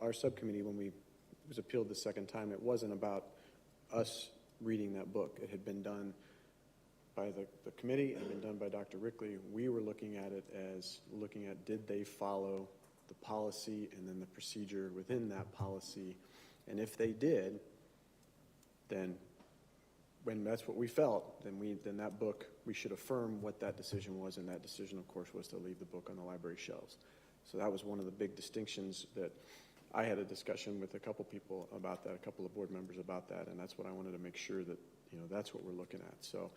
our subcommittee, when it was appealed the second time, it wasn't about us reading that book. It had been done by the committee and been done by Dr. Rickley. We were looking at it as looking at, did they follow the policy and then the procedure within that policy? And if they did, then when that's what we felt, then that book, we should affirm what that decision was, and that decision, of course, was to leave the book on the library shelves. So that was one of the big distinctions that I had a discussion with a couple people about that, a couple of board members about that, and that's what I wanted to make sure that, that's what we're looking at. So,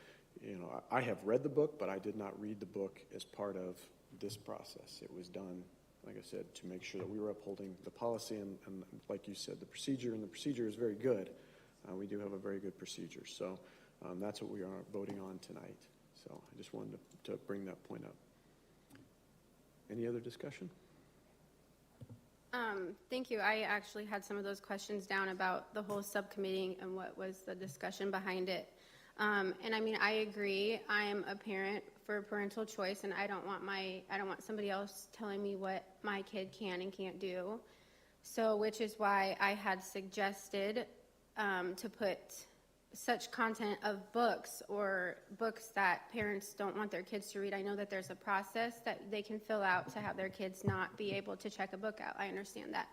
I have read the book, but I did not read the book as part of this process. It was done, like I said, to make sure that we were upholding the policy and like you said, the procedure, and the procedure is very good. We do have a very good procedure. So that's what we are voting on tonight. So I just wanted to bring that point up. Any other discussion? Thank you. I actually had some of those questions down about the whole subcommittee and what was the discussion behind it. And I mean, I agree. I am a parent for parental choice, and I don't want somebody else telling me what my kid can and can't do. So, which is why I had suggested to put such content of books or books that parents don't want their kids to read. I know that there's a process that they can fill out to have their kids not be able to check a book out. I understand that.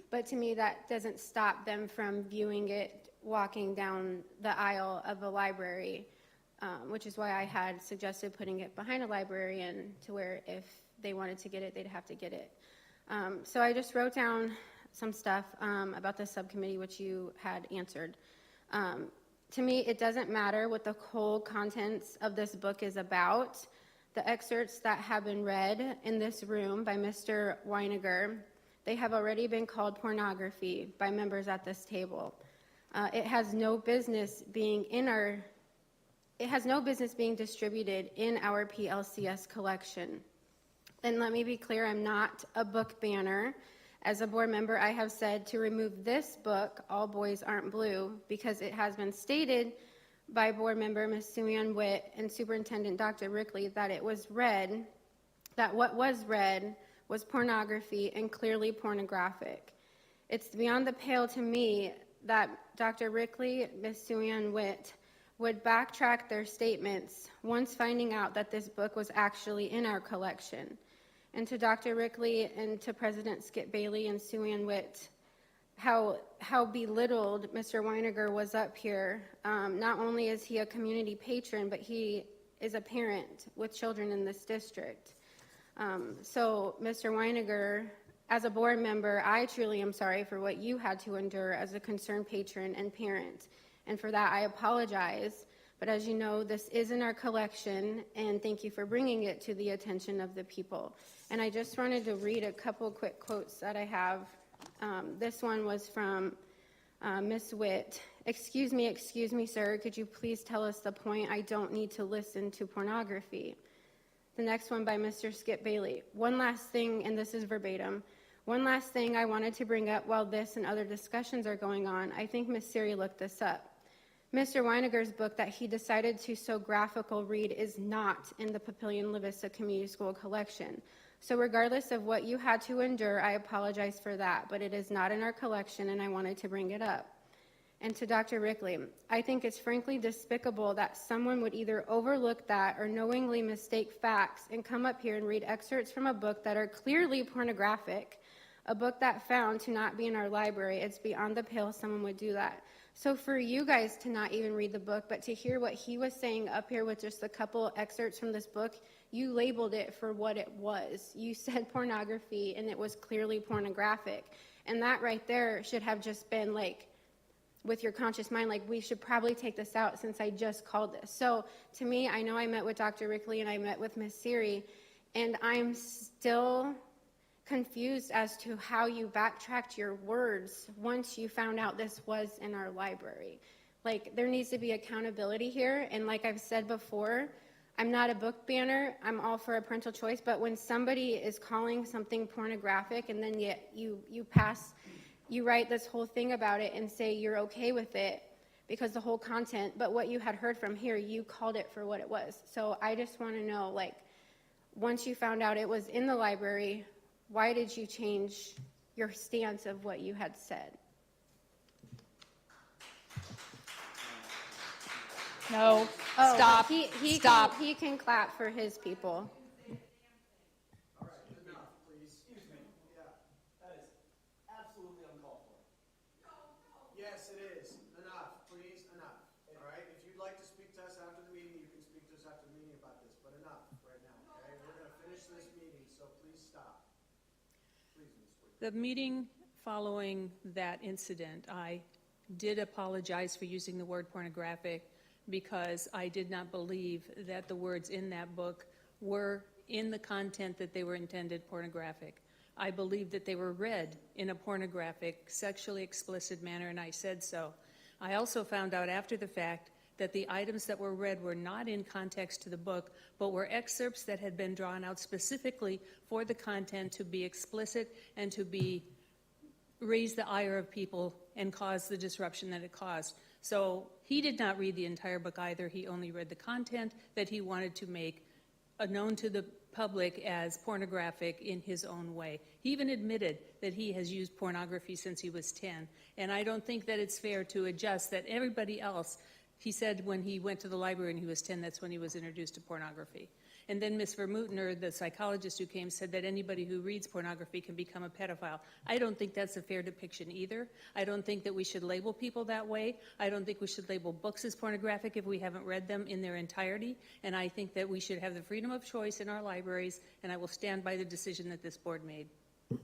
But to me, that doesn't stop them from viewing it walking down the aisle of a library, which is why I had suggested putting it behind a librarian to where if they wanted to get it, they'd have to get it. So I just wrote down some stuff about the subcommittee, which you had answered. To me, it doesn't matter what the whole contents of this book is about. The excerpts that have been read in this room by Mr. Weiniger, they have already been called pornography by members at this table. It has no business being distributed in our PLCS collection. And let me be clear, I'm not a book banner. As a board member, I have said to remove this book, All Boys Aren't Blue, because it has been stated by board member Ms. Sue-Ann Witt and Superintendent Dr. Rickley that what was read was pornography and clearly pornographic. It's beyond the pale to me that Dr. Rickley, Ms. Sue-Ann Witt, would backtrack their statements once finding out that this book was actually in our collection. And to Dr. Rickley and to President Skip Bailey and Sue-Ann Witt, how belittled Mr. Weiniger was up here. Not only is he a community patron, but he is a parent with children in this district. So, Mr. Weiniger, as a board member, I truly am sorry for what you had to endure as a concerned patron and parent. And for that, I apologize. But as you know, this is in our collection, and thank you for bringing it to the attention of the people. And I just wanted to read a couple quick quotes that I have. This one was from Ms. Witt. Excuse me, sir. Could you please tell us the point? I don't need to listen to pornography. The next one by Mr. Skip Bailey. One last thing, and this is verbatim. One last thing I wanted to bring up while this and other discussions are going on. I think Ms. Siri looked this up. Mr. Weiniger's book that he decided to so graphical read is not in the Papillion-La Vista Community School collection. So regardless of what you had to endure, I apologize for that, but it is not in our collection, and I wanted to bring it up. And to Dr. Rickley, I think it's frankly despicable that someone would either overlook that or knowingly mistake facts and come up here and read excerpts from a book that are clearly pornographic, a book that found to not be in our library. It's beyond the pale someone would do that. So for you guys to not even read the book, but to hear what he was saying up here with just a couple excerpts from this book, you labeled it for what it was. You said pornography, and it was clearly pornographic. And that right there should have just been like with your conscious mind, like, we should probably take this out since I just called this. So to me, I know I met with Dr. Rickley and I met with Miss Siri, and I'm still confused as to how you backtracked your words once you found out this was in our library. Like, there needs to be accountability here, and like I've said before, I'm not a book banner, I'm all for a parental choice, but when somebody is calling something pornographic and then yet you write this whole thing about it and say you're okay with it because the whole content, but what you had heard from here, you called it for what it was. So I just want to know, like, once you found out it was in the library, why did you change your stance of what you had said? No, Oh, stop, stop. He can clap for his people. All right, enough, please. Excuse me. Yeah, that is absolutely uncalled for. Yes, it is. Enough, please, enough. All right, if you'd like to speak to us after the meeting, you can speak to us after the meeting about this, but enough right now, okay? We're going to finish this meeting, so please stop. Please, Ms. Whitman. The meeting following that incident, I did apologize for using the word pornographic because I did not believe that the words in that book were in the content that they were intended pornographic. I believed that they were read in a pornographic, sexually explicit manner, and I said so. I also found out after the fact that the items that were read were not in context to the book, but were excerpts that had been drawn out specifically for the content to be explicit and to be raise the ire of people and cause the disruption that it caused. So he did not read the entire book either. He only read the content that he wanted to make known to the public as pornographic in his own way. He even admitted that he has used pornography since he was 10. And I don't think that it's fair to adjust that everybody else, he said when he went to the library and he was 10, that's when he was introduced to pornography. And then Ms. Vermutner, the psychologist who came, said that anybody who reads pornography can become a pedophile. I don't think that's a fair depiction either. I don't think that we should label people that way. I don't think we should label books as pornographic if we haven't read them in their entirety. And I think that we should have the freedom of choice in our libraries, and I will stand by the decision that this board made. You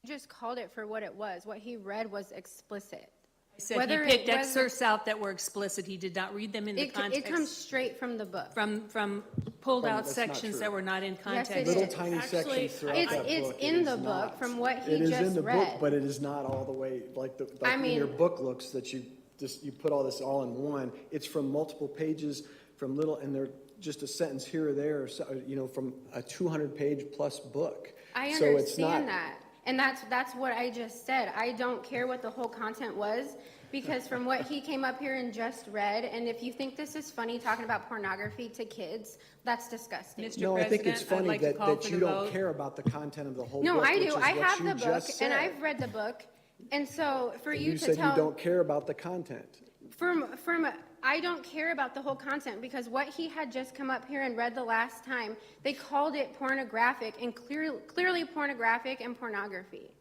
just called it for what it was. What he read was explicit. I said he picked excerpts out that were explicit. He did not read them in the context. It comes straight from the book. From pulled out That's not sections true. that were not in context. Yes, it Little is. tiny Actually, sections throughout It's that book. in It the is book not. from what he It is just in the read. book, but it is not all the way like I in mean- your book looks that you put all this all in one. It's from multiple pages, from little, and they're just a sentence here or there, or so, from a 200-page plus book. I So it's not, understand that. And that's what I just said. I don't care what the whole content was, because from what he came up here and just read, and if you think this is funny talking about pornography to kids, that's disgusting. Mr. No, I think President, it's I'd funny like to call that for you the don't vote. care about the content of the whole No, book. I which do. is I what have you the book, just and said. I've read the book. And so for you to said tell... you don't care about the content. I don't care about the whole content, because what he had just come up here and read the last time, they called it pornographic, and clearly pornographic and pornography.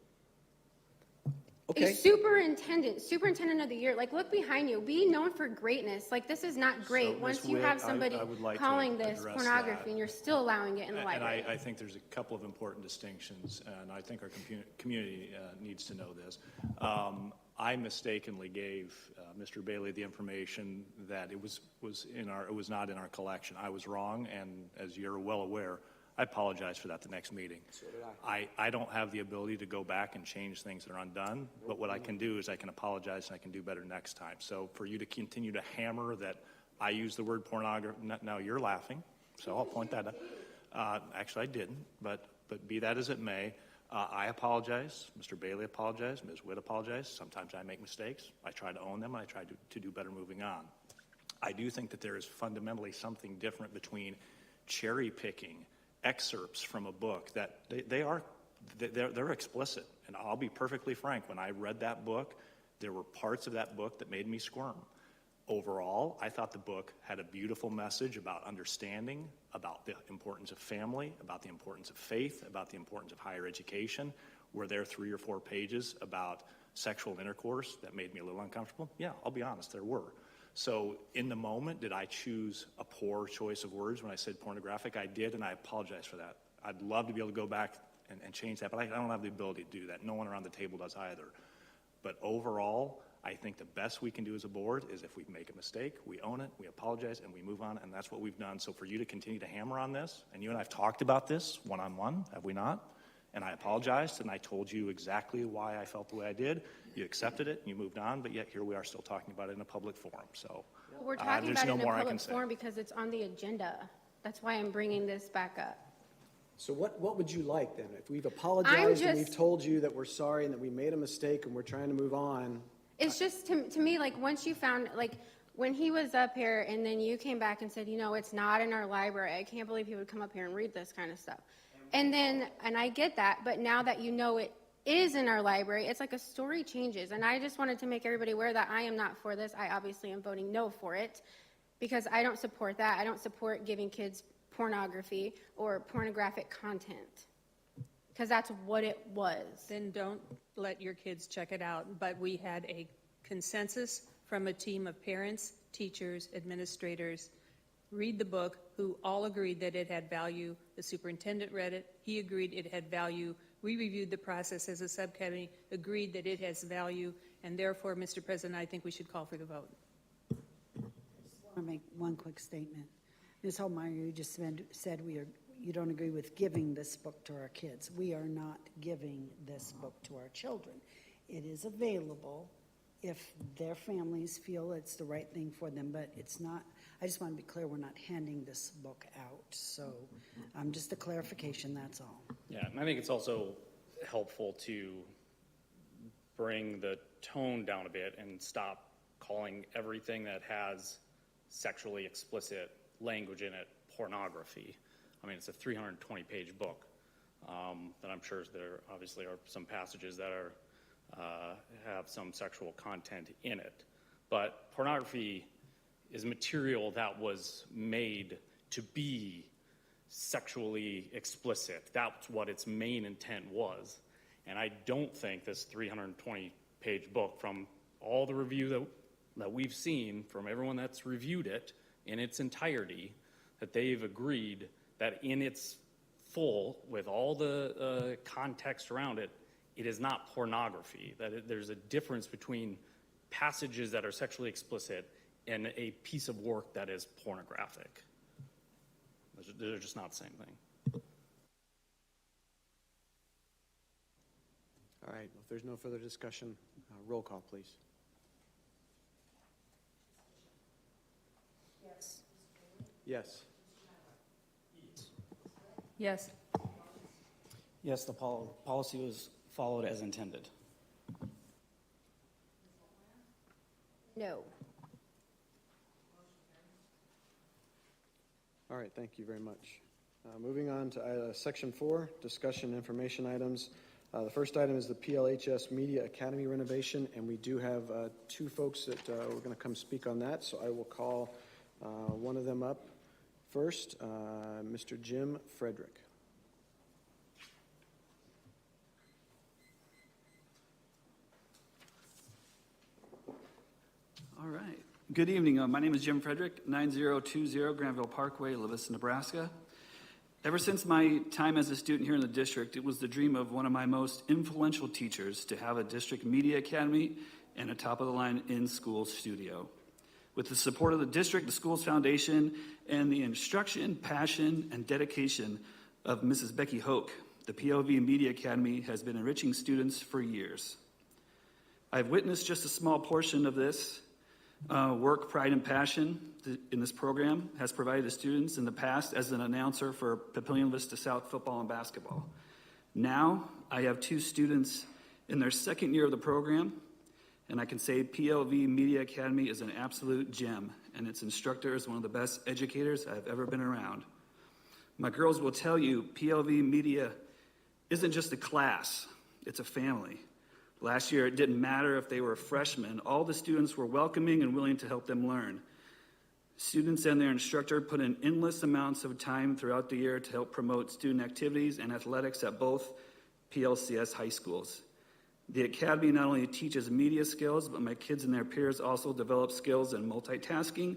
Okay. A superintendent of the year, like, look behind you, be known for greatness. Like, this is not great So, once Ms. you have Witt, somebody I would like to calling this address pornography that. and you're still allowing it in the And library. I think there's a couple of important distinctions, and I think our community needs to know this. I mistakenly gave Mr. Bailey the information that it was not in our collection. I was wrong, and as you're well aware, I apologize for that the next meeting. So did I. I don't have the ability to go back and change things that are undone, but what I can do is I can apologize and I can do better next time. So for you to continue to hammer that I use the word pornography, now you're laughing, so I'll point that out. Actually, I didn't, but be that as it may, I apologize. Mr. Bailey apologized. Ms. Witt apologized. Sometimes I make mistakes. I try to own them, and I try to do better moving on. I do think that there is fundamentally something different between cherry picking excerpts from a book that they're explicit. And I'll be perfectly frank, when I read that book, there were parts of that book that made me squirm. Overall, I thought the book had a beautiful message about understanding, about the importance of family, about the importance of faith, about the importance of higher education. Were there 3 or 4 pages about sexual intercourse that made me a little uncomfortable? Yeah, I'll be honest, there were. So in the moment, did I choose a poor choice of words when I said pornographic? I did, and I apologize for that. I'd love to be able to go back and change that, but I don't have the ability to do that. No one around the table does either. But overall, I think the best we can do as a board is if we make a mistake, we own it, we apologize, and we move on, and that's what we've done. So for you to continue to hammer on this, and you and I have talked about this one-on-one, have we not? And I apologized, and I told you exactly why I felt the way I did. You accepted it, and you moved on, but yet here we are still talking about it in a public forum. So We're talking there's about no it in more a I can public say. forum because it's on the agenda. That's why I'm bringing this back up. So what would you like then? If we've apologized and we've just- told you that we're sorry and that we made a mistake and we're trying to move on, It's just, to me, like, once you found, like, when he was up here and then you came back and said, you know, it's not in our library, I can't believe he would come up here and read this kind of stuff. And then, and I get that, but now that you know it is in our library, it's like a story changes. And I just wanted to make everybody aware that I am not for this. I obviously am voting no for it because I don't support that. I don't support giving kids pornography or pornographic content because that's what it was. Then don't let your kids check it out. But we had a consensus from a team of parents, teachers, administrators, read the book, who all agreed that it had value. The superintendent read it. He agreed it had value. We reviewed the process as a subcommittee, agreed that it has value, and therefore, Mr. President, I think we should call for the vote. I just want to make one quick statement. Ms. Holmeyer, you just said you don't agree with giving this book to our kids. We are not giving this book to our children. It is available if their families feel it's the right thing for them, but it's not. I just want to be clear, we're not handing this book out. So just a clarification, that's all. Yeah, and I think it's also helpful to bring the tone down a bit and stop calling everything that has sexually explicit language in it pornography. I mean, it's a 320-page book that I'm sure there obviously are some passages that are have some sexual content in it. But pornography is material that was made to be sexually explicit. That's what its main intent was. And I don't think this 320-page book, from all the review that we've seen from everyone that's reviewed it in its entirety, that they've agreed that in its full, with all the context around it, it is not pornography. That there's a difference between passages that are sexually explicit and a piece of work that is pornographic. They're just not the same thing. all right, if there's no further discussion, roll call, please. Yes. Yes. Yes. Yes, the policy was followed as intended. No. All right, thank you very much. Moving on to Section 4, discussion information items. The first item is the PLHS Media Academy renovation, and we do have two folks that we're going to come speak on that, so I will call one of them up first, Mr. Jim Frederick. All right. Good evening. My name is Jim Frederick, 9020 Granville Parkway, La Vista, Nebraska. Ever since my time as a student here in the district, it was the dream of one of my most influential teachers to have a district media academy and a top-of-the-line in-school studio. With the support of the district, the school's foundation, and the instruction, passion, and dedication of Mrs. Becky Hoke, the PLV Media Academy has been enriching students for years. I've witnessed just a small portion of this work, pride, and passion in this program has provided the students in the past as an announcer for Papillion Vista South football and basketball. Now, I have two students in their second year of the program, and I can say PLV Media Academy is an absolute gem, and its instructor is one of the best educators I've ever been around. My girls will tell you PLV Media isn't just a class, it's a family. Last year, it didn't matter if they were freshmen. All the students were welcoming and willing to help them learn. Students and their instructor put in endless amounts of time throughout the year to help promote student activities and athletics at both PLCS high schools. The academy not only teaches media skills, but my kids and their peers also develop skills in multitasking,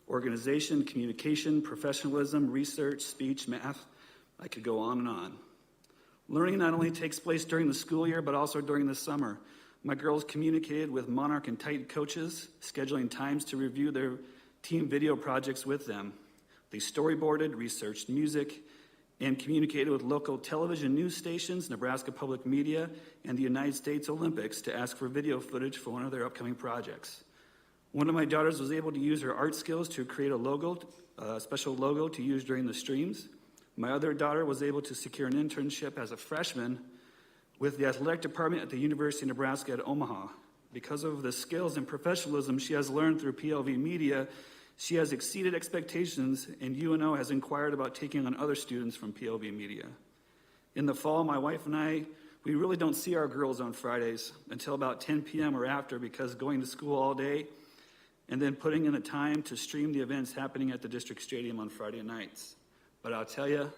organization, communication, professionalism, research, speech, math. I could go on and on. Learning not only takes place during the school year, but also during the summer. My girls communicated with Monarch and Titan coaches, scheduling times to review their team video projects with them. They storyboarded, researched music, and communicated with local television news stations, Nebraska Public Media, and the United States Olympics to ask for video footage for one of their upcoming projects. One of my daughters was able to use her art skills to create a special logo to use during the streams. My other daughter was able to secure an internship as a freshman with the athletic department at the University of Nebraska at Omaha. Because of the skills and professionalism she has learned through PLV Media, she has exceeded expectations, and UNO has inquired about taking on other students from PLV Media. In the fall, my wife and I, we really don't see our girls on Fridays until about 10 p.m. or after, because going to school all day and then putting in the time to stream the events happening at the district stadium on Friday nights. But I'll tell you,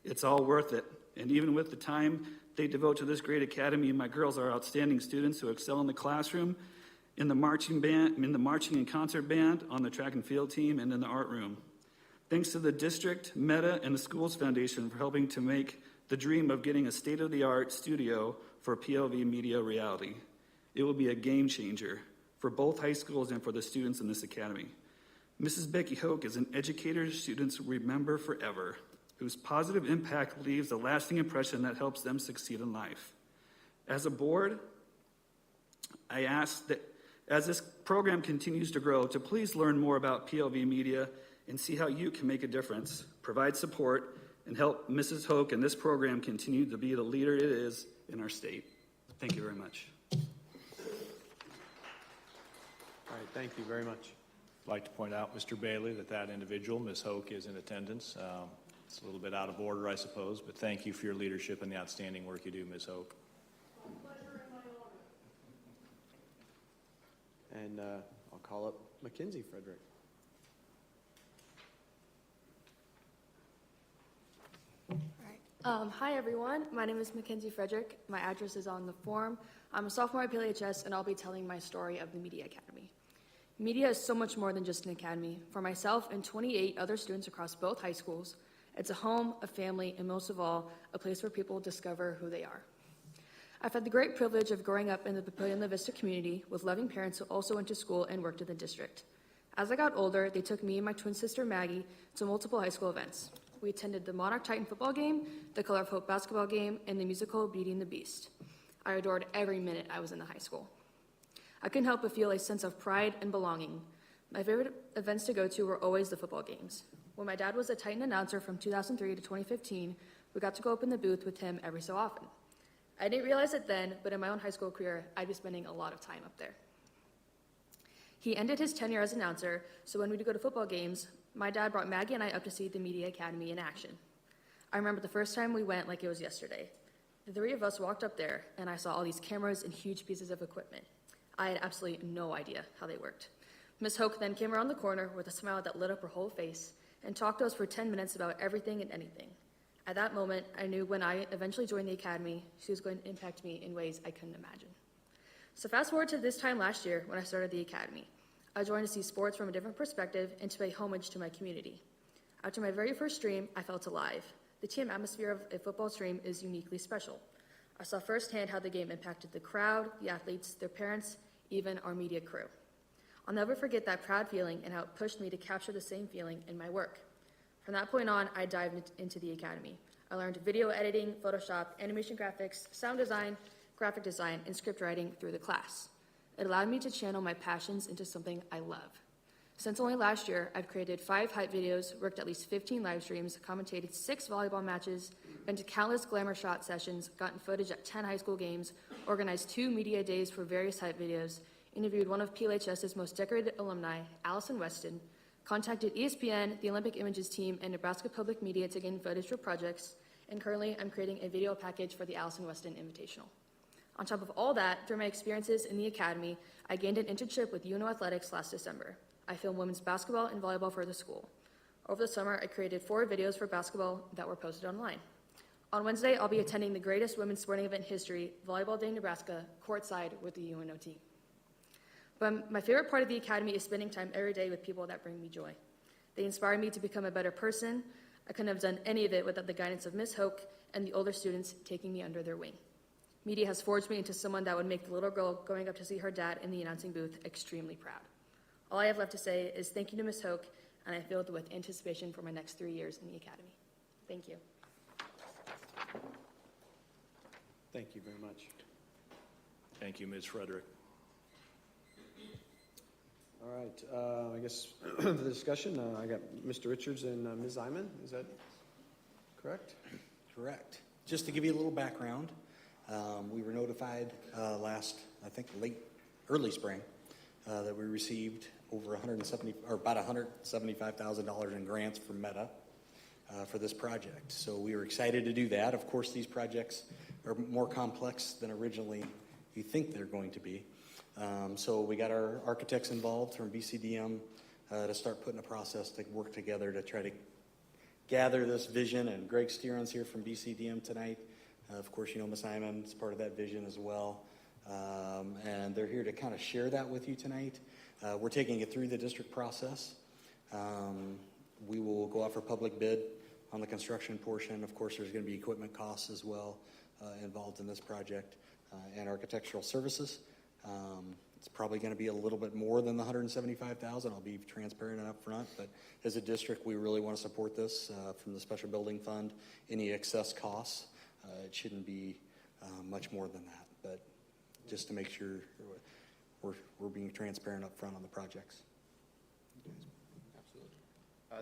it's all worth it. And even with the time they devote to this great academy, my girls are outstanding students who excel in the classroom, in the marching and concert band, on the track and field team, and in the art room. Thanks to the district, Meta, and the Schools Foundation for helping to make the dream of getting a state-of-the-art studio for PLV Media reality. It will be a game changer for both high schools and for the students in this academy. Mrs. Becky Hoke is an educator students remember forever, whose positive impact leaves a lasting impression that helps them succeed in life. As a board, I ask that as this program continues to grow, to please learn more about PLV Media and see how you can make a difference, provide support, and help Mrs. Hoke and this program continue to be the leader it is in our state. Thank you very much. All right, thank you very much. I'd like to point out, Mr. Bailey, that individual, Ms. Hoke, is in attendance. It's a little bit out of order, I suppose, but thank you for your leadership and the outstanding work you do, Ms. Hoke. And I'll call up Mackenzie Frederick. Hi, everyone. My name is Mackenzie Frederick. My address is on the form. I'm a sophomore at PLCS, and I'll be telling my story of the Media Academy. Media is so much more than just an academy. For myself and 28 other students across both high schools, it's a home, a family, and most of all, a place where people discover who they are. I've had the great privilege of growing up in the Papillion La Vista community with loving parents who also went to school and worked in the district. As I got older, they took me and my twin sister Maggie to multiple high school events. We attended the Monarch Titan football game, the Color of Hope basketball game, and the musical Beauty and the Beast. I adored every minute I was in the high school. I couldn't help but feel a sense of pride and belonging. My favorite events to go to were always the football games. When my dad was a Titan announcer from 2003 to 2015, we got to go up in the booth with him every so often. I didn't realize it then, but in my own high school career, I'd be spending a lot of time up there. He ended his tenure as announcer, so when we'd go to football games, my dad brought Maggie and I up to see the Media Academy in action. I remember the first time we went like it was yesterday. The three of us walked up there, and I saw all these cameras and huge pieces of equipment. I had absolutely no idea how they worked. Ms. Hoke then came around the corner with a smile that lit up her whole face and talked to us for 10 minutes about everything and anything. At that moment, I knew when I eventually joined the academy, she was going to impact me in ways I couldn't imagine. So fast forward to this time last year when I started the academy. I joined to see sports from a different perspective and to pay homage to my community. After my very first stream, I felt alive. The team atmosphere of a football stream is uniquely special. I saw firsthand how the game impacted the crowd, the athletes, their parents, even our media crew. I'll never forget that proud feeling and how it pushed me to capture the same feeling in my work. From that point on, I dived into the academy. I learned video editing, Photoshop, animation graphics, sound design, graphic design, and script writing through the class. It allowed me to channel my passions into something I love. Since only last year, I've created 5 hype videos, worked at least 15 live streams, commentated 6 volleyball matches, been to countless glamour shot sessions, gotten footage at 10 high school games, organized 2 media days for various hype videos, interviewed one of PLHS's most decorated alumni, Allison Weston, contacted ESPN, the Olympic Images team, and Nebraska Public Media to gain footage for projects, and currently I'm creating a video package for the Allison Weston Invitational. On top of all that, through my experiences in the academy, I gained an internship with UNO Athletics last December. I filmed women's basketball and volleyball for the school. Over the summer, I created 4 videos for basketball that were posted online. On Wednesday, I'll be attending the greatest women's sporting event in history, Volleyball Day Nebraska, courtside with the UNO team. But my favorite part of the academy is spending time every day with people that bring me joy. They inspire me to become a better person. I couldn't have done any of it without the guidance of Ms. Hoke and the older students taking me under their wing. Media has forged me into someone that would make the little girl going up to see her dad in the announcing booth extremely proud. All I have left to say is thank you to Ms. Hoke, and I filled with anticipation for my next 3 years in the academy. Thank you. Thank you very much. Thank you, Ms. Frederick. All right, I guess for the discussion, I got Mr. Richards and Ms. Iman. Is that correct? Correct. Just to give you a little background, we were notified early spring, that we received over about $175,000 in grants from Meta for this project. So we were excited to do that. Of course, these projects are more complex than originally you think they're going to be. So we got our architects involved from BCDM to start putting a process to work together to try to gather this vision. And Greg Steeran's here from BCDM tonight. Of course, you know Ms. Iman is part of that vision as well. And they're here to kind of share that with you tonight. We're taking it through the district process. We will go out for public bid on the construction portion. Of course, there's going to be equipment costs as well involved in this project and architectural services. It's probably going to be a little bit more than the $175,000. I'll be transparent and upfront, but as a district, we really want to support this from the Special Building Fund. Any excess costs, it shouldn't be much more than that, but just to make sure we're being transparent upfront on the projects. Absolutely.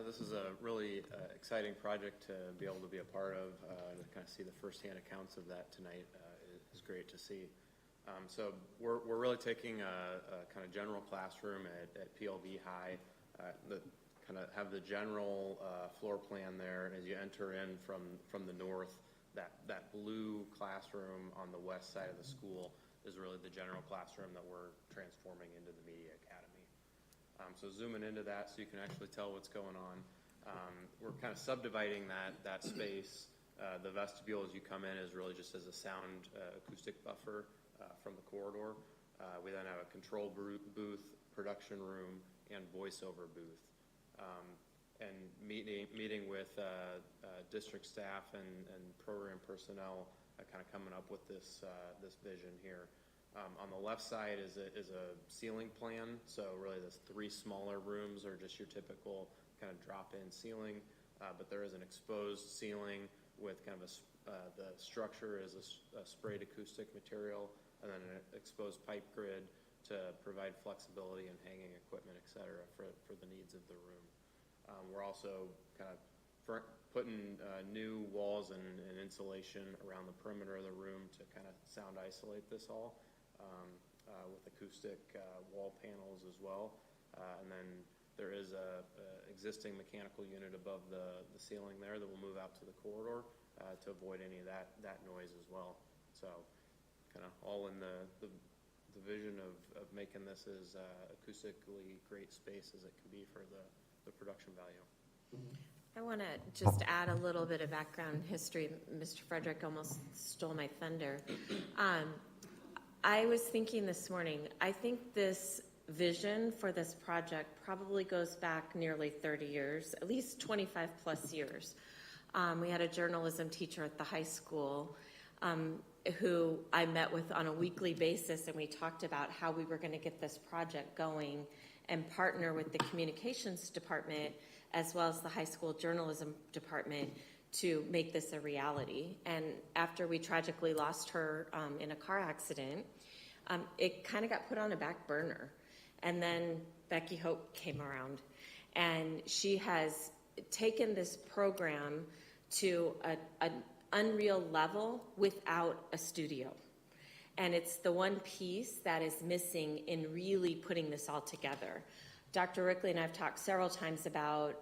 This is a really exciting project to be able to be a part of. To kind of see the firsthand accounts of that tonight is great to see. So we're really taking a kind of general classroom at PLB High, kind of have the general floor plan there. As you enter in from the north, that blue classroom on the west side of the school is really the general classroom that we're transforming into the Media Academy. So zooming into that so you can actually tell what's going on. We're kind of subdividing that space. The vestibule as you come in is really just as a sound acoustic buffer from the corridor. We then have a control booth, production room, and voiceover booth. And meeting with district staff and program personnel, kind of coming up with this vision here. On the left side is a ceiling plan. So really, those 3 smaller rooms are just your typical kind of drop-in ceiling, but there is an exposed ceiling with kind of the structure is a sprayed acoustic material, and then an exposed pipe grid to provide flexibility and hanging equipment, et cetera, for the needs of the room. We're also kind of putting new walls and insulation around the perimeter of the room to kind of sound isolate this all with acoustic wall panels as well. And then there is a existing mechanical unit above the ceiling there that will move out to the corridor to avoid any of that noise as well. So kind of all in the vision of making this as acoustically great space as it can be for the production value. I want to just add a little bit of background history. Mr. Frederick almost stole my thunder. I was thinking this morning, I think this vision for this project probably goes back nearly 30 years, at least 25 plus years. We had a journalism teacher at the high school who I met with on a weekly basis, and we talked about how we were going to get this project going and partner with the communications department as well as the high school journalism department to make this a reality. And after we tragically lost her in a car accident, it kind of got put on a back burner. And then Becky Hope came around, and she has taken this program to an unreal level without a studio. And it's the one piece that is missing in really putting this all together. Dr. Rickley and I have talked several times about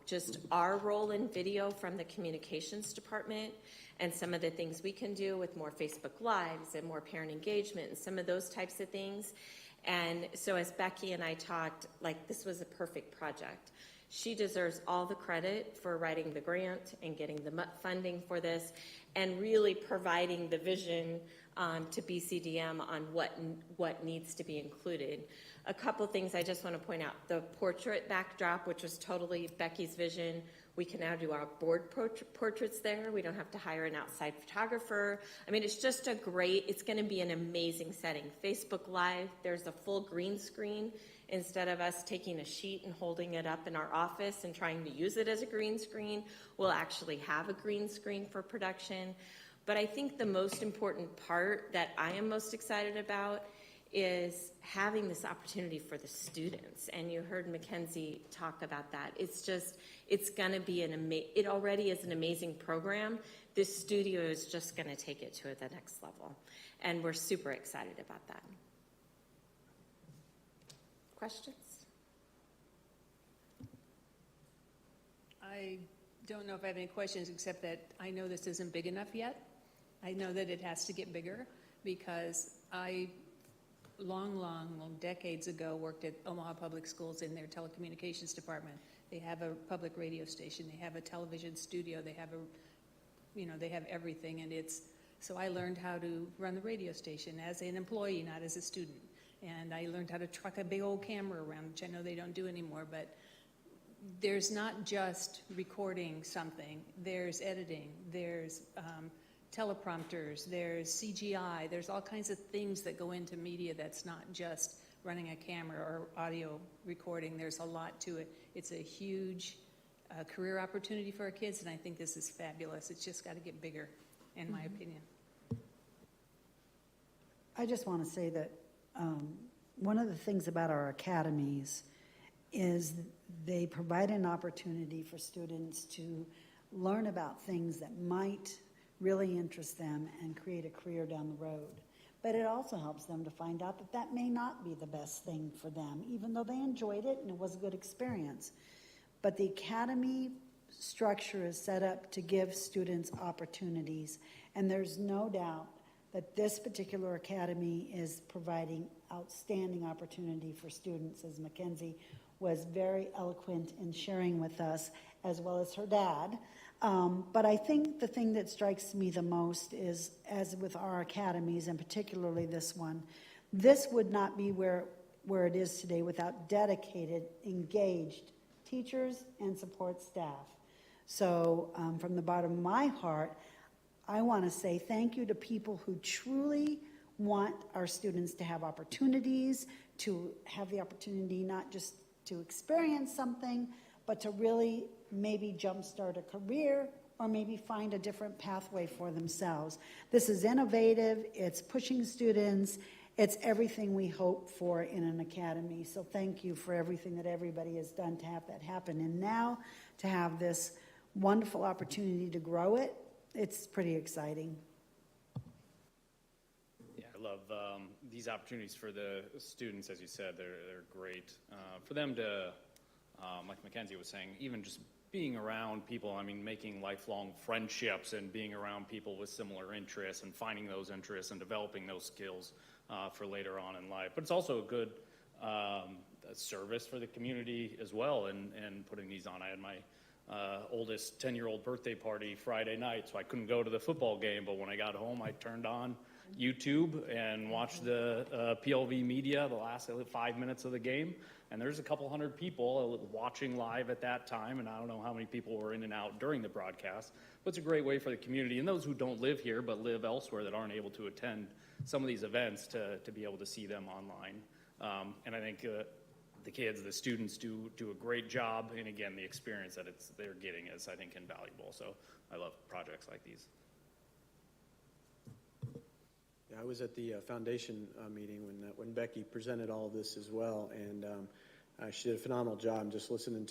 just our role in video from the communications department and some of the things we can do with more Facebook Lives and more parent engagement and some of those types of things. And so as Becky and I talked, like, this was a perfect project. She deserves all the credit for writing the grant and getting the funding for this and really providing the vision to BCDM on what needs to be included. A couple things I just want to point out. The portrait backdrop, which was totally Becky's vision, We can now do our board portraits there. We don't have to hire an outside photographer. I mean, it's just it's going to be an amazing setting. Facebook Live, there's a full green screen. Instead of us taking a sheet and holding it up in our office and trying to use it as a green screen, we'll actually have a green screen for production. But I think the most important part that I am most excited about is having this opportunity for the students. And you heard Mackenzie talk about that. It's going to be it already is an amazing program. This studio is just going to take it to the next level. And we're super excited about that. Questions? I don't know if I have any questions, except that I know this isn't big enough yet. I know that it has to get bigger, because I long decades ago worked at Omaha Public Schools in their telecommunications department. They have a public radio station, they have a television studio, they have they have everything, and so I learned how to run the radio station as an employee, not as a student. And I learned how to truck a big old camera around, which I know they don't do anymore, but there's not just recording something, there's editing, there's teleprompters, there's CGI, there's all kinds of things that go into media that's not just running a camera or audio recording. There's a lot to it. It's a huge career opportunity for our kids, and I think this is fabulous. It's just got to get bigger, in my opinion. I just want to say that one of the things about our academies is they provide an opportunity for students to learn about things that might really interest them and create a career down the road. But it also helps them to find out that that may not be the best thing for them, even though they enjoyed it and it was a good experience. But the academy structure is set up to give students opportunities, and there's no doubt that this particular academy is providing outstanding opportunity for students, as Mackenzie was very eloquent in sharing with us, as well as her dad. But I think the thing that strikes me the most is, as with our academies, and particularly this one, this would not be where it is today without dedicated, engaged teachers and support staff. So from the bottom of my heart, I want to say thank you to people who truly want our students to have opportunities, to have the opportunity not just to experience something, but to really maybe jumpstart a career or maybe find a different pathway for themselves. This is innovative, it's pushing students, it's everything we hope for in an academy. So thank you for everything that everybody has done to have that happen. And now to have this wonderful opportunity to grow it, it's pretty exciting. Yeah, I love these opportunities for the students. As you said, they're great. For them to, like Mackenzie was saying, even just being around people, I mean, making lifelong friendships and being around people with similar interests and finding those interests and developing those skills for later on in life. But it's also a good service for the community as well, and putting these on. I had my oldest 10-year-old birthday party Friday night, so I couldn't go to the football game, but when I got home, I turned on YouTube and watched the PLV media, the last 5 minutes of the game, and there's a couple hundred people watching live at that time, and I don't know how many people were in and out during the broadcast, but it's a great way for the community and those who don't live here but live elsewhere that aren't able to attend some of these events to be able to see them online. And I think the kids, the students do a great job, and again, the experience that they're getting is, I think, invaluable. So I love projects like these. Yeah, I was at the foundation meeting when Becky presented all of this as well, and she did a phenomenal job. Just listening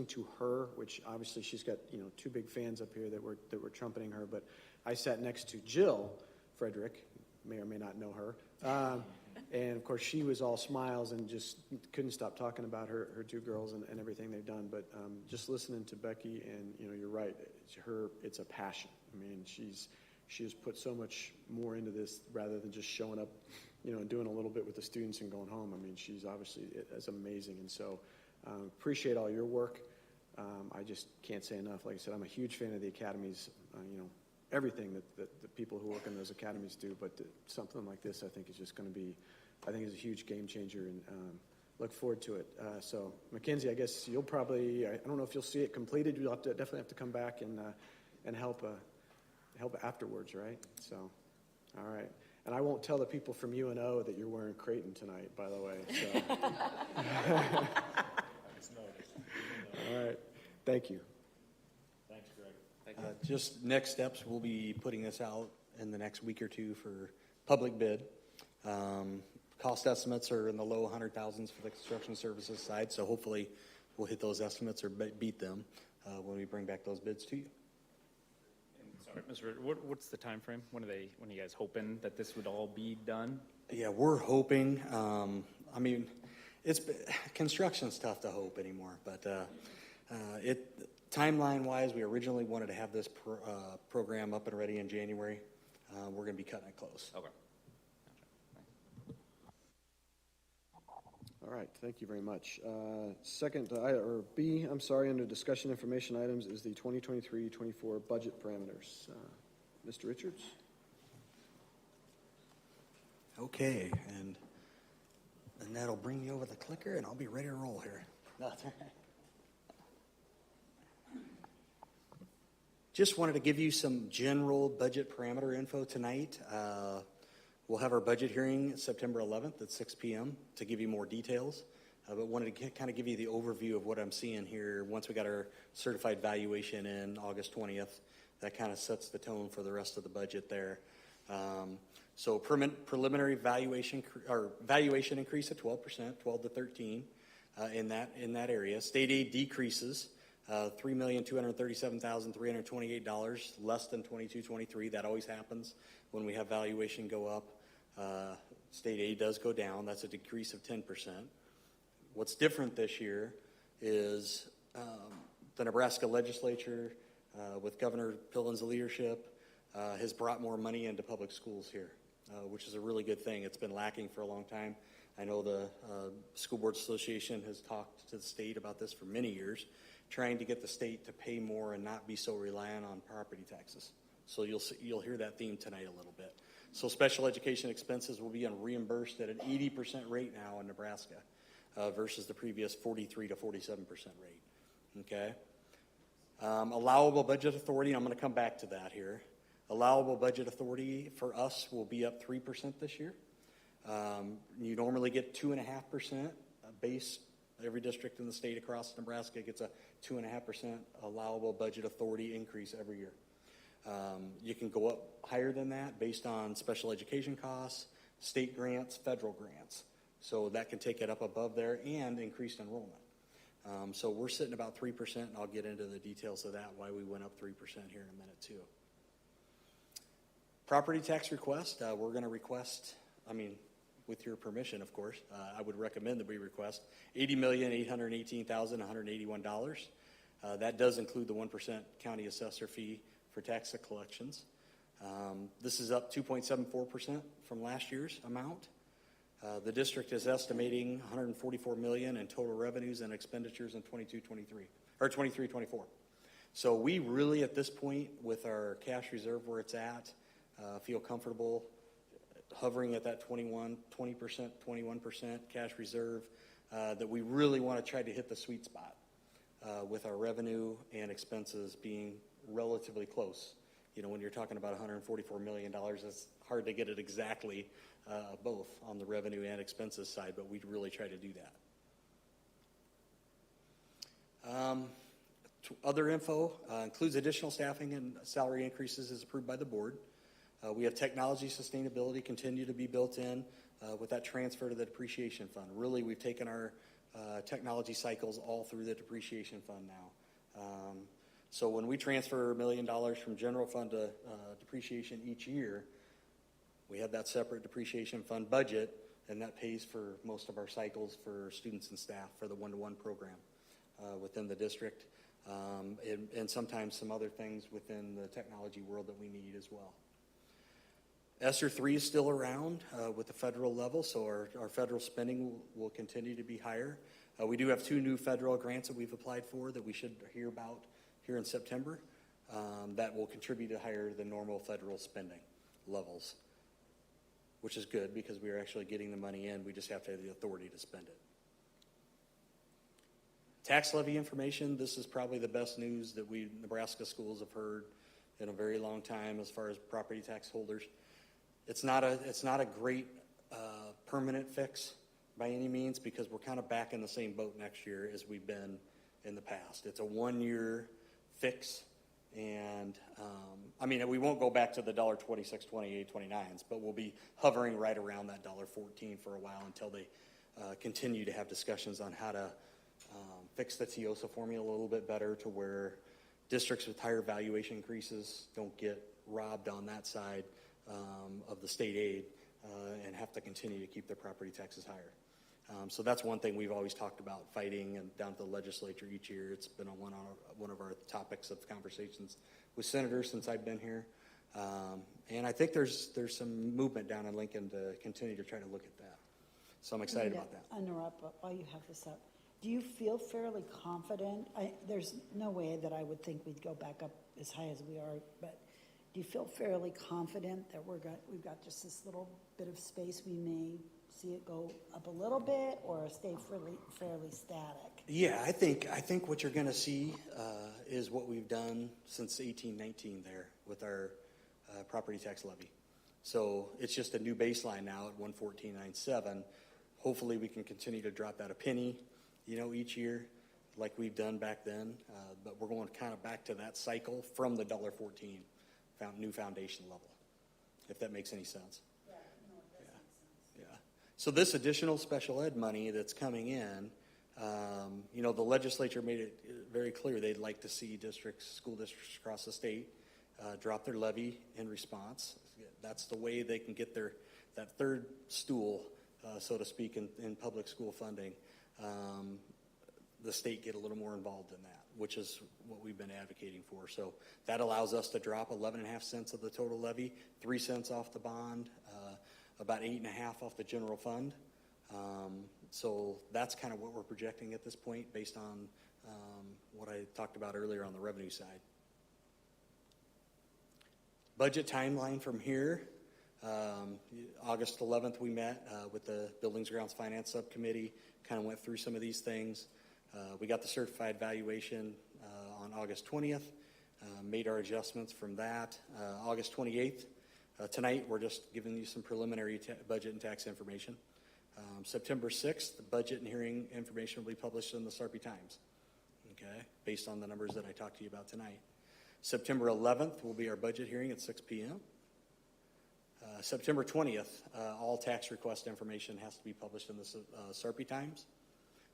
to her, which obviously she's got two big fans up here that were trumpeting her. But I sat next to Jill Frederick, may or may not know her. And of course, she was all smiles and just couldn't stop talking about her two girls and everything they've done. But just listening to Becky, and you're right, it's a passion. I mean, she has put so much more into this rather than just showing up, and doing a little bit with the students and going home. I mean, she's obviously is amazing, and so appreciate all your work. I just can't say enough. Like I said, I'm a huge fan of the academies. Everything that the people who work in those academies do, but something like this, I think, is just going to be, I think, is a huge game changer, and look forward to it. So Mackenzie, I guess you'll probably, I don't know if you'll see it completed. You'll definitely have to come back and help afterwards, right? So, all right. And I won't tell the people from UNO that you're wearing Creighton tonight, by the way. So. All right. Thank you. Thanks, Greg. Just next steps, we'll be putting this out in the next week or two for public bid. Cost estimates are in the low 100,000s for the construction services side, so hopefully we'll hit those estimates or beat them when we bring back those bids to you. Sorry, Mr. What's the time frame? When are you guys hoping that this would all be done? Yeah, we're hoping. I mean, construction's tough to hope anymore, but timeline-wise, we originally wanted to have this program up and ready in January. We're going to be cutting it close. Okay. All right, thank you very much. Second, or B, I'm sorry, under discussion information items is the 2023-24 budget parameters. Mr. Richards? Okay, and that'll bring you over the clicker, and I'll be ready to roll here. Just wanted to give you some general budget parameter info tonight. We'll have our budget hearing September 11th at 6 p.m. to give you more details, but wanted to kind of give you the overview of what I'm seeing here. Once we got our certified valuation in August 20th, that kind of sets the tone for the rest of the budget there. So preliminary valuation increase of 12%, 12 to 13 in that area. State aid decreases. $3,237,328, less than 22-23. That always happens when we have valuation go up. State aid does go down. That's a decrease of 10%. What's different this year is the Nebraska legislature, with Governor Pillen's leadership, has brought more money into public schools here, which is a really good thing. It's been lacking for a long time. I know the School Boards Association has talked to the state about this for many years, trying to get the state to pay more and not be so reliant on property taxes. So you'll hear that theme tonight a little bit. So special education expenses will be reimbursed at an 80% rate now in Nebraska versus the previous 43 to 47% rate. Okay. Allowable budget authority, I'm going to come back to that here. Allowable budget authority for us will be up 3% this year. You normally get 2.5% base. Every district in the state across Nebraska gets a 2.5% allowable budget authority increase every year. You can go up higher than that based on special education costs, state grants, federal grants. So that can take it up above there and increased enrollment. So we're sitting about 3%, and I'll get into the details of that, why we went up 3% here in a minute too. Property tax request, we're going to request, with your permission, of course, I would recommend that we request $80,818,181. That does include the 1% county assessor fee for tax collections. This is up 2.74% from last year's amount. The district is estimating $144 million in total revenues and expenditures in 23-24. So we really, at this point, with our cash reserve where it's at, feel comfortable hovering at that 21% cash reserve, that we really want to try to hit the sweet spot with our revenue and expenses being relatively close. You know, when you're talking about $144 million, it's hard to get it exactly both on the revenue and expenses side, but we'd really try to do that. Other info includes additional staffing and salary increases as approved by the board. We have technology sustainability continue to be built in with that transfer to the depreciation fund. Really, we've taken our technology cycles all through the depreciation fund now. So when we transfer $1 million from general fund to depreciation each year, we have that separate depreciation fund budget, and that pays for most of our cycles for students and staff for the one-to-one program within the district, and sometimes some other things within the technology world that we need as well. ESSER 3 is still around with the federal level, so our federal spending will continue to be higher. We do have 2 new federal grants that we've applied for that we should hear about here in September that will contribute to higher than normal federal spending levels, which is good because we are actually getting the money in. We just have to have the authority to spend it. Tax levy information, this is probably the best news that we Nebraska schools have heard in a very long time as far as property tax holders. It's not a great permanent fix by any means, because we're kind of back in the same boat next year as we've been in the past. It's a 1-year fix, and we won't go back to the $1.26, 28, 29s, but we'll be hovering right around that $1.14 for a while until they continue to have discussions on how to fix the TIOSA formula a little bit better to where districts with higher valuation increases don't get robbed on that side of the state aid and have to continue to keep their property taxes higher. So that's one thing we've always talked about fighting, and down to the legislature each year. It's been one of our topics of conversations with senators since I've been here. And I think there's some movement down in Lincoln to continue to try to look at that. So I'm excited about that. Interrupt, but while you have this up, do you feel fairly confident? There's no way that I would think we'd go back up as high as we are, but do you feel fairly confident that we've got just this little bit of space? We may see it go up a little bit or stay fairly static? Yeah, I think what you're going to see is what we've done since 1819 there with our property tax levy. So it's just a new baseline now at 114.97. Hopefully we can continue to drop that a penny, each year like we've done back then. But we're going kind of back to that cycle from the $1.14 new foundation level, if that makes any sense. Yeah, no, it does make sense. Yeah. So this additional special ed money that's coming in, the legislature made it very clear they'd like to see school districts across the state drop their levy in response. That's the way they can get that third stool, so to speak, in public school funding. The state get a little more involved in that, which is what we've been advocating for. So that allows us to drop 11.5 cents of the total levy, 3 cents off the bond, about 8.5 off the general fund. So that's kind of what we're projecting at this point based on what I talked about earlier on the revenue side. Budget timeline from here. August 11th we met with the Buildings Grounds Finance Subcommittee, kind of went through some of these things. We got the certified valuation on August 20th, made our adjustments from that. August 28th, tonight we're just giving you some preliminary budget and tax information. September 6th, the budget and hearing information will be published in the Sarpy Times, okay, based on the numbers that I talked to you about tonight. September 11th will be our budget hearing at 6 p.m. September 20th, all tax request information has to be published in the Sarpy Times.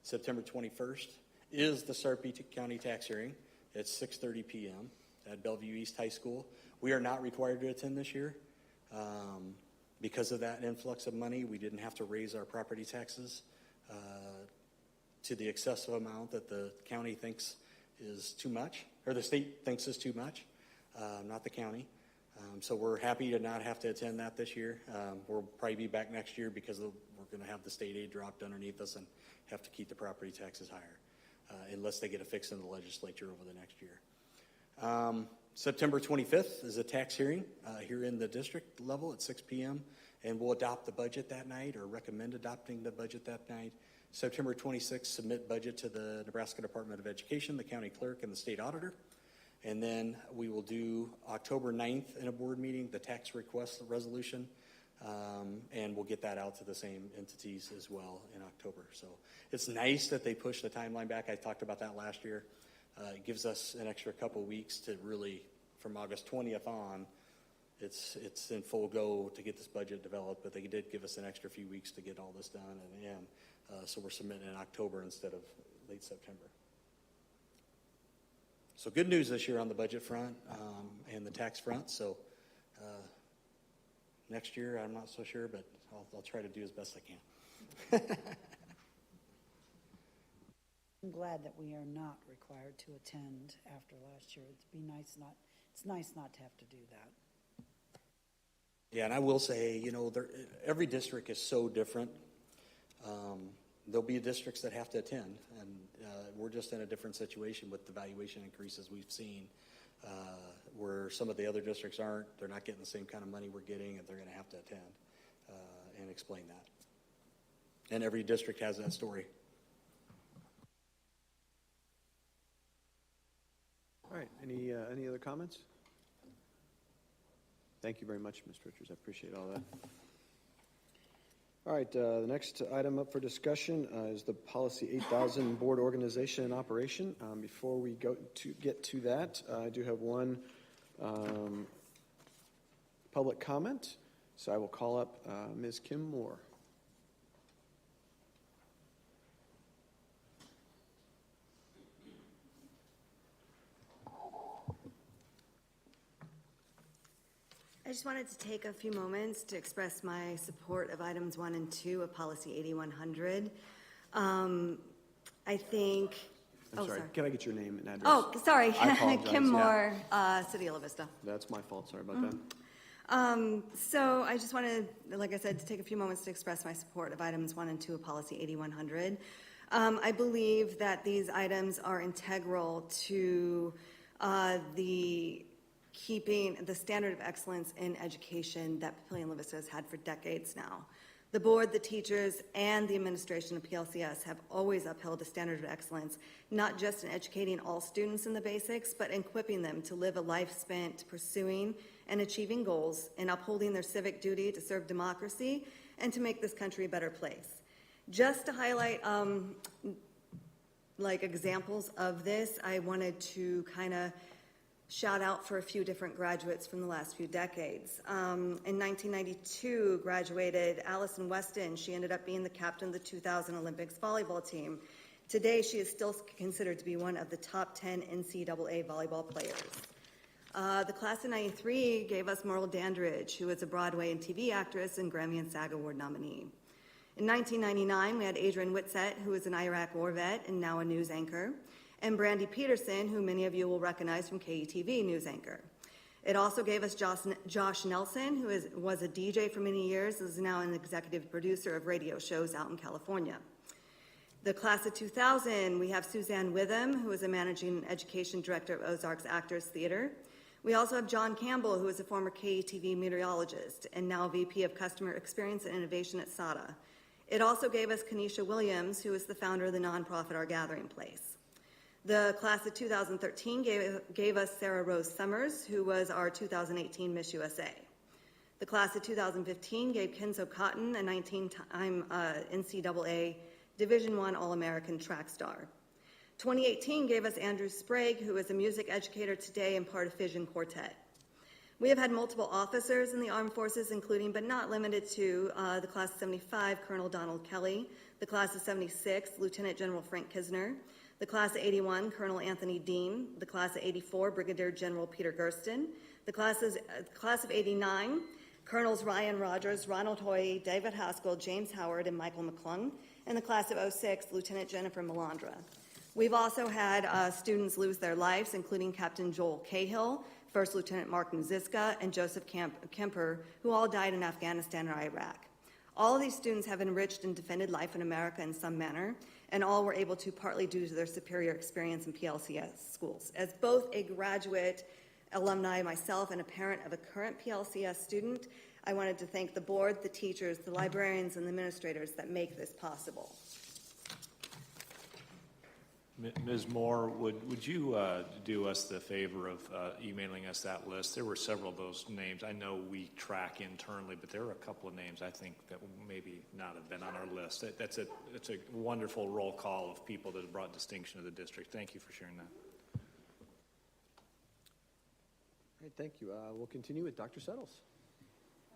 September 21st is the Sarpy County tax hearing at 6:30 p.m. at Bellevue East High School. We are not required to attend this year. Because of that influx of money, we didn't have to raise our property taxes to the excessive amount that the county thinks is too much, or the state thinks is too much, not the county. So we're happy to not have to attend that this year. We'll probably be back next year because we're going to have the state aid dropped underneath us and have to keep the property taxes higher unless they get a fix in the legislature over the next year. September 25th is a tax hearing here in the district level at 6 p.m. and we'll adopt the budget that night or recommend adopting the budget that night. September 26th, submit budget to the Nebraska Department of Education, the county clerk, and the state auditor. And then we will do October 9th in a board meeting, the tax request resolution, and we'll get that out to the same entities as well in October. So it's nice that they push the timeline back. I talked about that last year. It gives us an extra couple weeks to really, from August 20th on, it's in full go to get this budget developed, but they did give us an extra few weeks to get all this done in the end. So we're submitting in October instead of late September. So good news this year on the budget front and the tax front. So next year, I'm not so sure, but I'll try to do as best I can. I'm glad that we are not required to attend after last year. It's nice not to have to do that. Yeah, and I will say, every district is so different. There'll be districts that have to attend, and we're just in a different situation with the valuation increases we've seen, where some of the other districts aren't. They're not getting the same kind of money we're getting, and they're going to have to attend and explain that. And every district has that story. All right, any other comments? Thank you very much, Ms. Richards. I appreciate all that. All right, the next item up for discussion is the Policy 8000 Board Organization and Operation. Before we get to that, I do have one public comment. So I will call up Ms. Kim Moore. I just wanted to take a few moments to express my support of items 1 and 2 of Policy 8100. I think... I'm sorry, can I get your name and address? Oh, sorry. I apologize, Kim Moore, City of La Vista. That's my fault. Sorry about that. So I just wanted, like I said, to take a few moments to express my support of items 1 and 2 of Policy 8100. I believe that these items are integral to keeping the standard of excellence in education that Papillion La Vista has had for decades now. The board, the teachers, and the administration of PLCS have always upheld a standard of excellence, not just in educating all students in the basics, but in equipping them to live a life spent pursuing and achieving goals and upholding their civic duty to serve democracy and to make this country a better place. Just to highlight like examples of this, I wanted to kind of shout out for a few different graduates from the last few decades. In 1992, graduated Allison Weston. She ended up being the captain of the 2000 Olympics volleyball team. Today, she is still considered to be one of the top 10 NCAA volleyball players. The class of 93 gave us Merle Dandridge, who was a Broadway and TV actress and Grammy and SAG Award nominee. In 1999, we had Adrian Whitsett, who was an Iraq war vet and now a news anchor, and Brandy Peterson, who many of you will recognize from KETV news anchor. It also gave us Josh Nelson, who was a DJ for many years, is now an executive producer of radio shows out in California. The class of 2000, we have Suzanne Witham, who is a managing education director of Ozarks Actors Theater. We also have John Campbell, who is a former KETV meteorologist and now VP of Customer Experience and Innovation at SADA. It also gave us Kenesha Williams, who is the founder of the nonprofit Our Gathering Place. The class of 2013 gave us Sarah Rose Summers, who was our 2018 Miss USA. The class of 2015 gave Kenzo Cotton, a 19-time NCAA Division I All-American track star. 2018 gave us Andrew Sprague, who is a music educator today and part of Fission Quartet. We have had multiple officers in the armed forces, including but not limited to the class of 75, Colonel Donald Kelly, the class of 76, Lieutenant General Frank Kisner, the class of 81, Colonel Anthony Dean, the class of 84, Brigadier General Peter Gersten, the class of 89, Colonels Ryan Rogers, Ronald Hoy, David Haskell, James Howard, and Michael McClung, and the class of 06, Lieutenant Jennifer Melandra. We've also had students lose their lives, including Captain Joel Cahill, First Lieutenant Mark Naziska, and Joseph Kemper, who all died in Afghanistan or Iraq. All of these students have enriched and defended life in America in some manner, and all were able to partly due to their superior experience in PLCS schools. As both a graduate alumni myself and a parent of a current PLCS student, I wanted to thank the board, the teachers, the librarians, and the administrators that make this possible. Ms. Moore, would you do us the favor of emailing us that list? There were several of those names. I know we track internally, but there are a couple of names I think that maybe not have been on our list. It's a wonderful roll call of people that have brought distinction to the district. Thank you for sharing that. All right, thank you. We'll continue with Dr. Settles.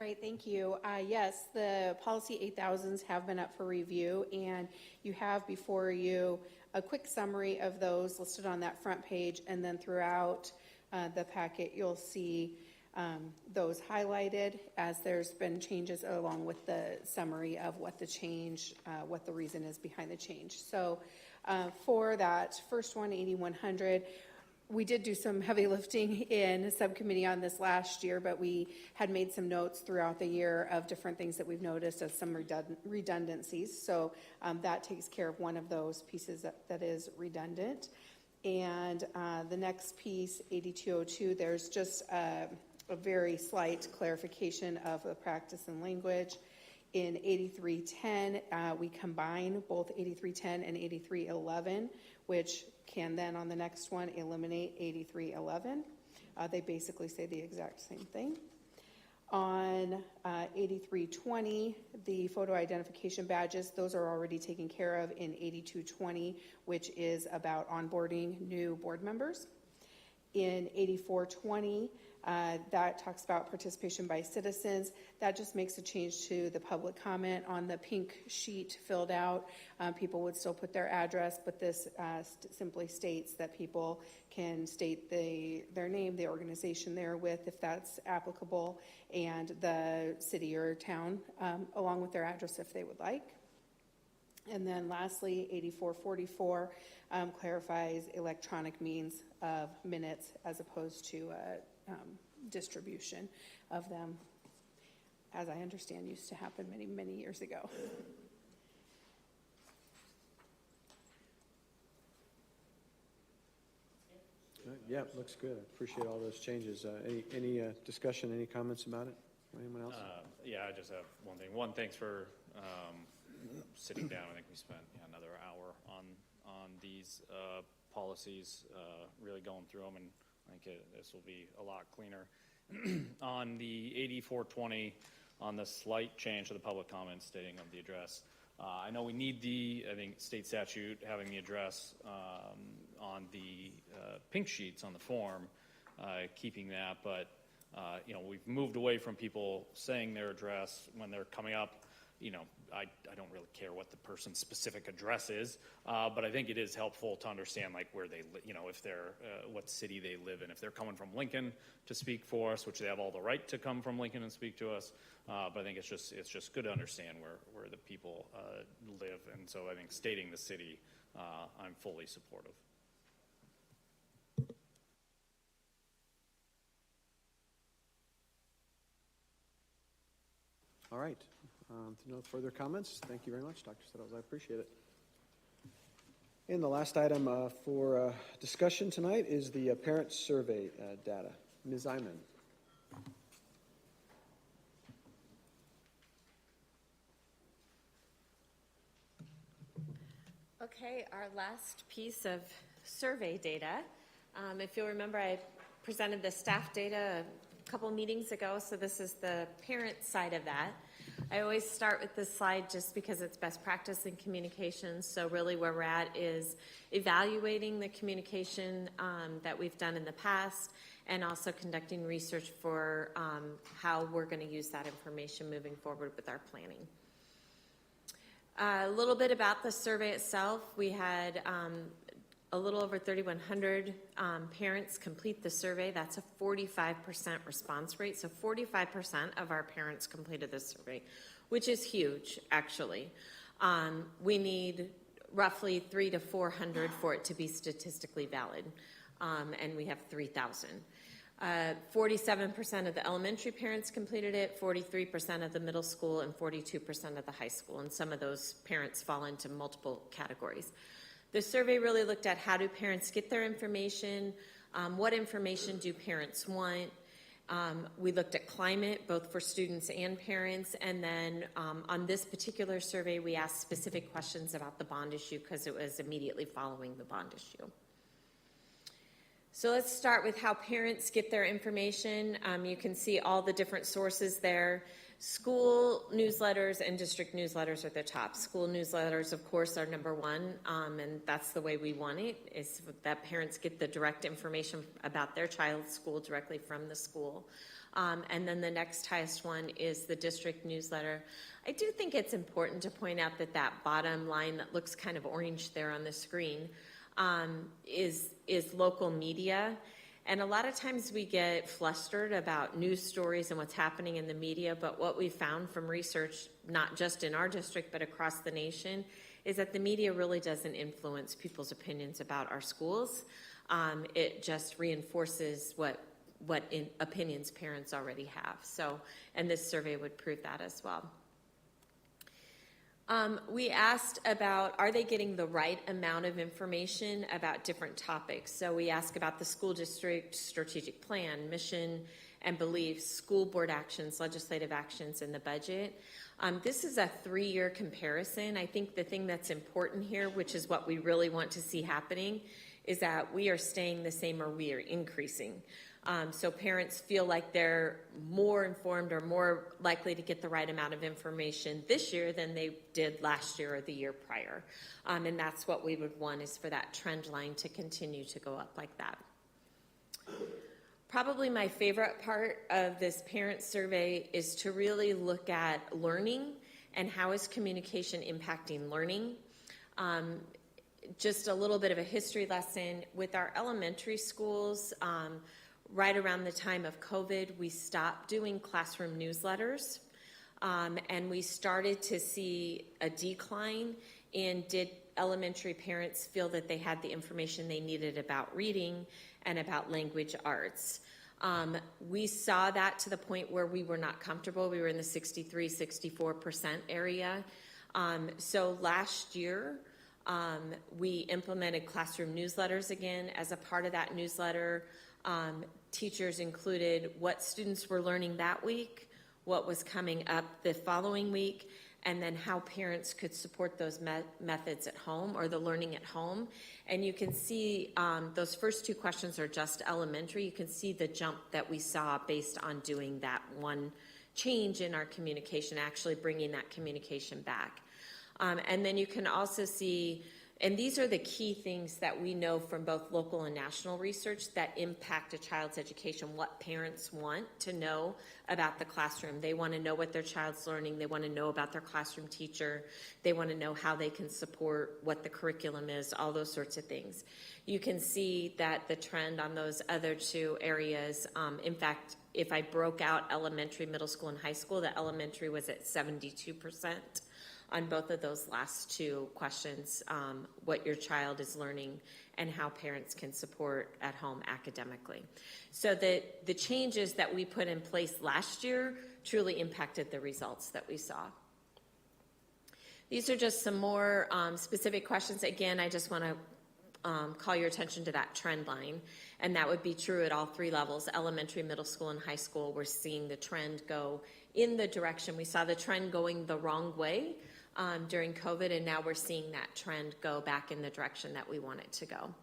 All right, thank you. Yes, the Policy 8000s have been up for review, and you have before you a quick summary of those listed on that front page, and then throughout the packet you'll see those highlighted as there's been changes along with the summary of what the change, what the reason is behind the change. So for that first one, 8100, we did do some heavy lifting in subcommittee on this last year, but we had made some notes throughout the year of different things that we've noticed as some redundancies. So that takes care of one of those pieces that is redundant. And the next piece, 8202, there's just a very slight clarification of the practice and language. In 8310, we combine both 8310 and 8311, which can then on the next one eliminate 8311. They basically say the exact same thing. On 8320, the photo identification badges, those are already taken care of in 8220, which is about onboarding new board members. In 8420, that talks about participation by citizens. That just makes a change to the public comment on the pink sheet filled out. People would still put their address, but this simply states that people can state their name, the organization they're with, if that's applicable, and the city or town, along with their address if they would like. And then lastly, 8444 clarifies electronic means of minutes as opposed to distribution of them, as I understand used to happen many, many years ago. Yeah, looks good. I appreciate all those changes. Any discussion, any comments about it? Anyone else? Yeah, I just have one thing. One, thanks for sitting down. I think we spent another hour on these policies, really going through them, and I think this will be a lot cleaner. On the 8420, on the slight change to the public comment stating of the address, I know we need I think state statute having the address on the pink sheets on the form, keeping that, but we've moved away from people saying their address when they're coming up. I don't really care what the person's specific address is, but I think it is helpful to understand like where they if they're what city they live in. If they're coming from Lincoln to speak for us, which they have all the right to come from Lincoln and speak to us, but I think it's just good to understand where the people live, and so I think stating the city, I'm fully supportive. All right. No further comments. Thank you very much, Dr. Settles. I appreciate it. And the last item for discussion tonight is the parent survey data. Ms. Iman. Okay, our last piece of survey data. If you'll remember, I presented the staff data a couple meetings ago, so this is the parent side of that. I always start with this slide just because it's best practice in communications. So really where we're at is evaluating the communication that we've done in the past and also conducting research for how we're going to use that information moving forward with our planning. A little bit about the survey itself. We had a little over 3,100 parents complete the survey. That's a 45% response rate. So 45% of our parents completed the survey, which is huge, actually. We need roughly 300 to 400 for it to be statistically valid, and we have 3,000. 47% of the elementary parents completed it, 43% of the middle school, and 42% of the high school. And some of those parents fall into multiple categories. The survey really looked at how do parents get their information, what information do parents want. We looked at climate, both for students and parents, and then on this particular survey, we asked specific questions about the bond issue because it was immediately following the bond issue. So let's start with how parents get their information. You can see all the different sources there. School newsletters and district newsletters are the top. School newsletters, of course, are number one, and that's the way we want it, is that parents get the direct information about their child's school directly from the school. And then the next highest one is the district newsletter. I do think it's important to point out that that bottom line that looks kind of orange there on the screen is local media. And a lot of times we get flustered about news stories and what's happening in the media, but what we found from research, not just in our district, but across the nation, is that the media really doesn't influence people's opinions about our schools. It just reinforces what opinions parents already have. So, and this survey would prove that as well. We asked about, are they getting the right amount of information about different topics? So we asked about the school district strategic plan, mission, and beliefs, school board actions, legislative actions, and the budget. This is a 3-year comparison. I think the thing that's important here, which is what we really want to see happening, is that we are staying the same or we are increasing. So parents feel like they're more informed or more likely to get the right amount of information this year than they did last year or the year prior. And that's what we would want, is for that trend line to continue to go up like that. Probably my favorite part of this parent survey is to really look at learning and how is communication impacting learning. Just a little bit of a history lesson with our elementary schools. Right around the time of COVID, we stopped doing classroom newsletters, and we started to see a decline in did elementary parents feel that they had the information they needed about reading and about language arts. We saw that to the point where we were not comfortable. We were in the 63, 64% area. So last year, we implemented classroom newsletters again. As a part of that newsletter, teachers included what students were learning that week, what was coming up the following week, and then how parents could support those methods at home or the learning at home. And you can see those first 2 questions are just elementary. You can see the jump that we saw based on doing that one change in our communication, actually bringing that communication back. And then you can also see, and these are the key things that we know from both local and national research that impact a child's education, what parents want to know about the classroom. They want to know what their child's learning. They want to know about their classroom teacher. They want to know how they can support what the curriculum is, all those sorts of things. You can see that the trend on those other 2 areas, in fact, if I broke out elementary, middle school, and high school, the elementary was at 72%. On both of those last 2 questions, what your child is learning and how parents can support at home academically. So the changes that we put in place last year truly impacted the results that we saw. These are just some more specific questions. Again, I just want to call your attention to that trend line, and that would be true at all 3 levels, elementary, middle school, and high school. We're seeing the trend go in the direction. We saw the trend going the wrong way during COVID, and now we're seeing that trend go back in the direction that we want it to go.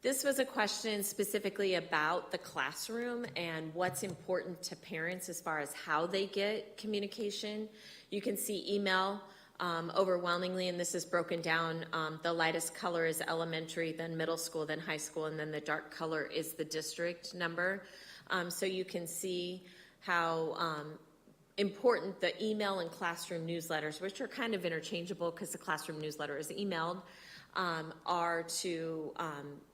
This was a question specifically about the classroom and what's important to parents as far as how they get communication. You can see email overwhelmingly, and this is broken down. The lightest color is elementary, then middle school, then high school, and then the dark color is the district number. So you can see how important the email and classroom newsletters, which are kind of interchangeable because the classroom newsletter is emailed, are to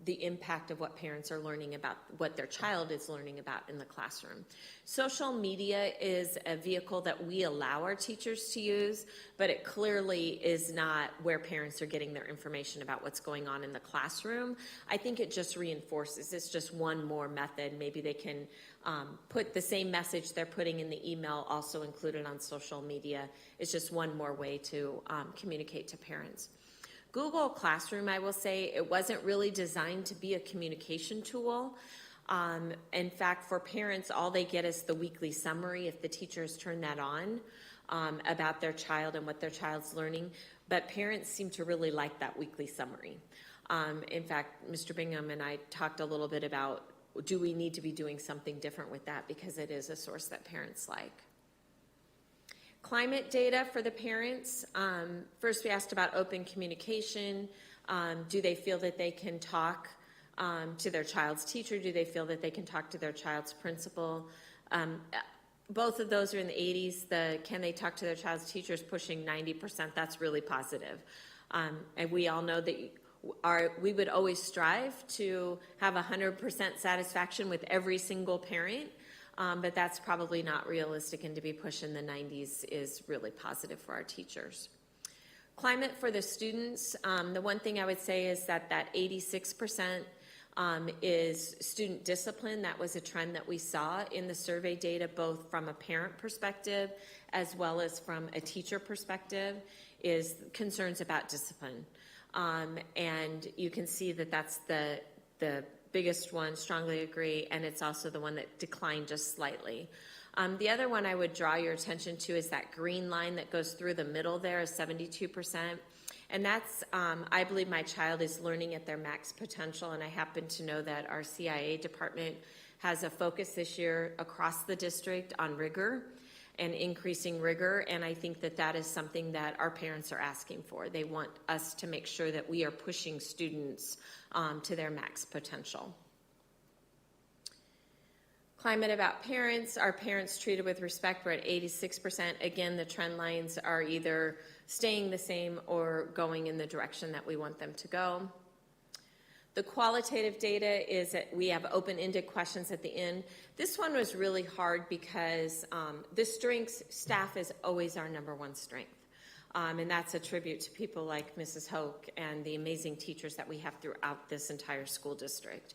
the impact of what parents are learning about, what their child is learning about in the classroom. Social media is a vehicle that we allow our teachers to use, but it clearly is not where parents are getting their information about what's going on in the classroom. I think it just reinforces, it's just one more method. Maybe they can put the same message they're putting in the email also included on social media. It's just one more way to communicate to parents. Google Classroom, I will say, it wasn't really designed to be a communication tool. In fact, for parents, all they get is the weekly summary if the teachers turn that on about their child and what their child's learning. But parents seem to really like that weekly summary. In fact, Mr. Bingham and I talked a little bit about, do we need to be doing something different with that, because it is a source that parents like. Climate data for the parents. First, we asked about open communication. Do they feel that they can talk to their child's teacher? Do they feel that they can talk to their child's principal? Both of those are in the 80s. Can they talk to their child's teacher is pushing 90%. That's really positive. And we all know that we would always strive to have 100% satisfaction with every single parent. But that's probably not realistic, and to be pushed in the 90s is really positive for our teachers. Climate for the students, the one thing I would say is that 86% is student discipline. That was a trend that we saw in the survey data, both from a parent perspective as well as from a teacher perspective, is concerns about discipline. And you can see that that's the biggest one, strongly agree, and it's also the one that declined just slightly. The other one I would draw your attention to is that green line that goes through the middle there is 72%. And that's, I believe my child is learning at their max potential, and I happen to know that our CIA department has a focus this year across the district on rigor and increasing rigor, and I think that that is something that our parents are asking for. They want us to make sure that we are pushing students to their max potential. Climate about parents. Our parents treated with respect, we're at 86%. Again, the trend lines are either staying the same or going in the direction that we want them to go. The qualitative data is that we have open-ended questions at the end. This one was really hard because the strengths, staff is always our number one strength. And that's a tribute to people like Mrs. Hoke and the amazing teachers that we have throughout this entire school district.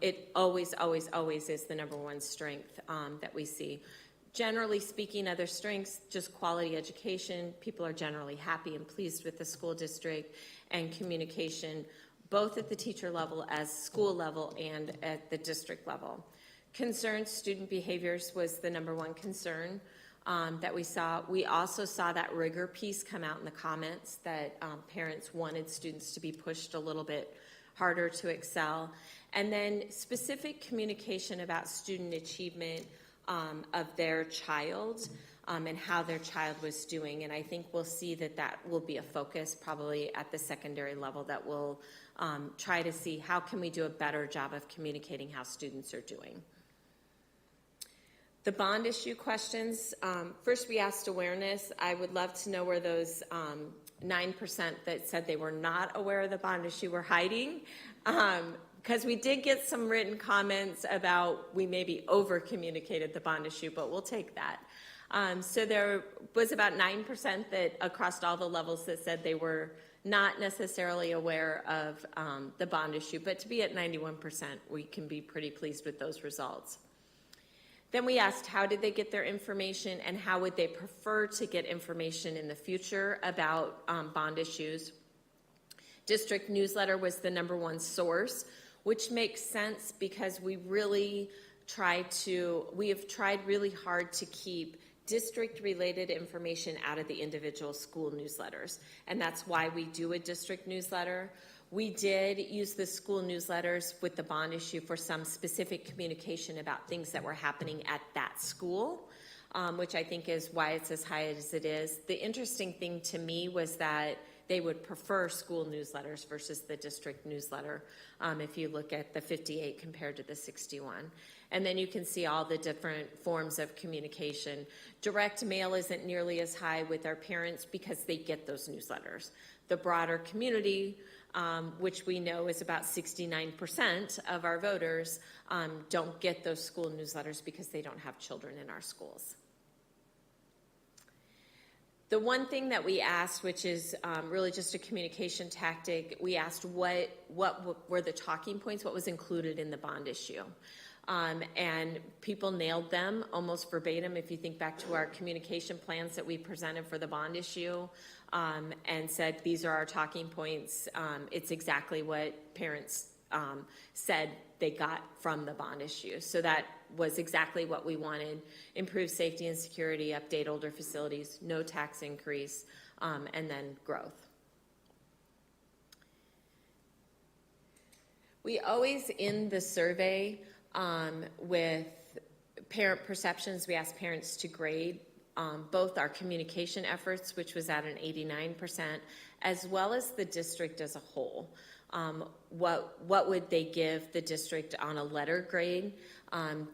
It always, always, always is the number one strength that we see. Generally speaking, other strengths, just quality education. People are generally happy and pleased with the school district, and communication, both at the teacher level as school level and at the district level. Concerns, student behaviors was the number one concern that we saw. We also saw that rigor piece come out in the comments, that parents wanted students to be pushed a little bit harder to excel. And then specific communication about student achievement of their child and how their child was doing. And I think we'll see that that will be a focus probably at the secondary level, that we'll try to see how can we do a better job of communicating how students are doing. The bond issue questions. First, we asked awareness. I would love to know where those 9% that said they were not aware of the bond issue were hiding. Because we did get some written comments about we maybe over-communicated the bond issue, but we'll take that. So there was about 9% that across all the levels that said they were not necessarily aware of the bond issue, but to be at 91%, we can be pretty pleased with those results. Then we asked how did they get their information and how would they prefer to get information in the future about bond issues. District newsletter was the number one source, which makes sense because we have tried really hard to keep district-related information out of the individual school newsletters, and that's why we do a district newsletter. We did use the school newsletters with the bond issue for some specific communication about things that were happening at that school, which I think is why it's as high as it is. The interesting thing to me was that they would prefer school newsletters versus the district newsletter if you look at the 58 compared to the 61. And then you can see all the different forms of communication. Direct mail isn't nearly as high with our parents because they get those newsletters. The broader community, which we know is about 69% of our voters, don't get those school newsletters because they don't have children in our schools. The one thing that we asked, which is really just a communication tactic, we asked what were the talking points, what was included in the bond issue. And people nailed them almost verbatim if you think back to our communication plans that we presented for the bond issue and said these are our talking points. It's exactly what parents said they got from the bond issue. So that was exactly what we wanted. Improve safety and security, update older facilities, no tax increase, and then growth. We always end the survey with parent perceptions. We ask parents to grade both our communication efforts, which was at an 89%, as well as the district as a whole. What would they give the district on a letter grade?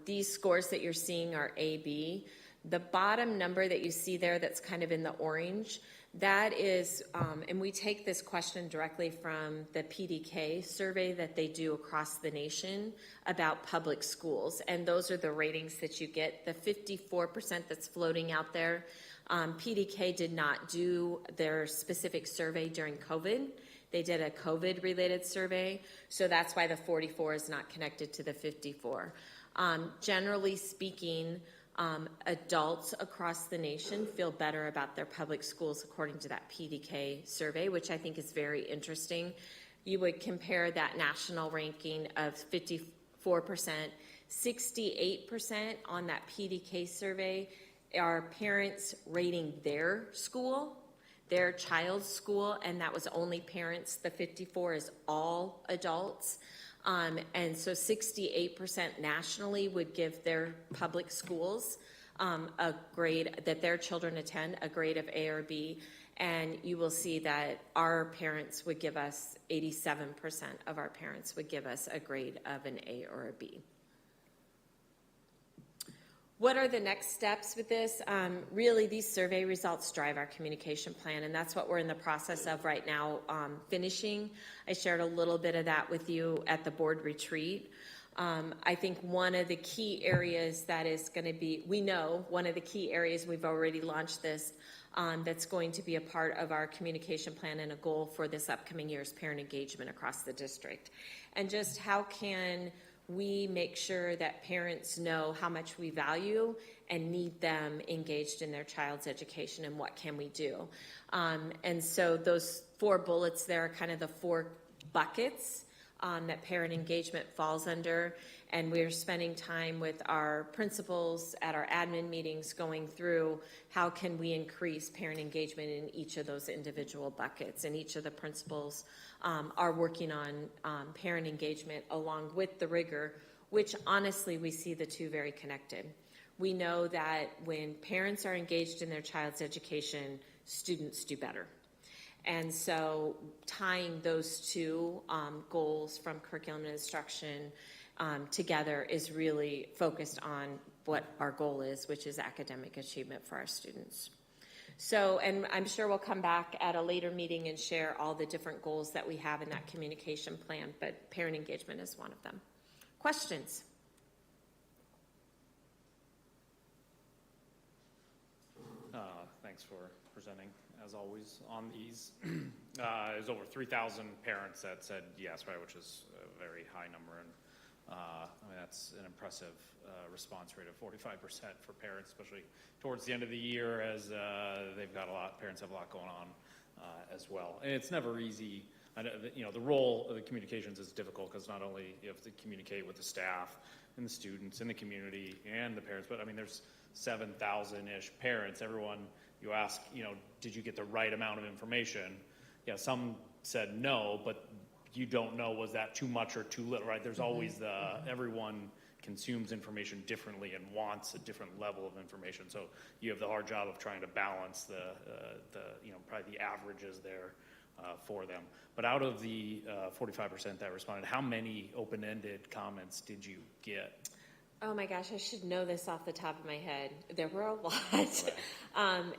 These scores that you're seeing are A-B. The bottom number that you see there that's kind of in the orange, that is, and we take this question directly from the PDK survey that they do across the nation about public schools. And those are the ratings that you get. The 54% that's floating out there, PDK did not do their specific survey during COVID. They did a COVID-related survey, so that's why the 44 is not connected to the 54. Generally speaking, adults across the nation feel better about their public schools according to that PDK survey, which I think is very interesting. you would compare that national ranking of 54%, 68% on that PDK survey are parents rating their school, their child's school, and that was only parents. The 54 is all adults. And so 68% nationally would give their public schools a grade that their children attend, a grade of A or B. And you will see that our parents would give us, 87% of our parents would give us a grade of an A or a B. What are the next steps with this? Really, these survey results drive our communication plan, and that's what we're in the process of right now, finishing. I shared a little bit of that with you at the board retreat. I think one of the key areas that is going to be, we know one of the key areas, we've already launched this, that's going to be a part of our communication plan and a goal for this upcoming year's parent engagement across the district. And just how can we make sure that parents know how much we value and need them engaged in their child's education, and what can we do? And so those 4 bullets there are kind of the 4 buckets that parent engagement falls under, and we're spending time with our principals at our admin meetings going through how can we increase parent engagement in each of those individual buckets, and each of the principals are working on parent engagement along with the rigor, which honestly we see the two very connected. We know that when parents are engaged in their child's education, students do better. And so tying those two goals from curriculum and instruction together is really focused on what our goal is, which is academic achievement for our students. So, and I'm sure we'll come back at a later meeting and share all the different goals that we have in that communication plan, but parent engagement is one of them. Questions? Thanks for presenting, as always, on these. There's over 3,000 parents that said yes, right, which is a very high number, and I mean, that's an impressive response rate of 45% for parents, especially towards the end of the year, as they've got parents have a lot going on as well. And it's never easy. You know, the role of the communications is difficult because not only you have to communicate with the staff and the students and the community and the parents, but I mean, there's 7,000-ish parents. Everyone, you ask, you know, did you get the right amount of information? Yeah, some said no, but you don't know, was that too much or too little, right? There's always everyone consumes information differently and wants a different level of information. So you have the hard job of trying to balance the you know, probably the averages there for them. But out of the 45% that responded, how many open-ended comments did you get? Oh my gosh, I should know this off the top of my head. There were a lot.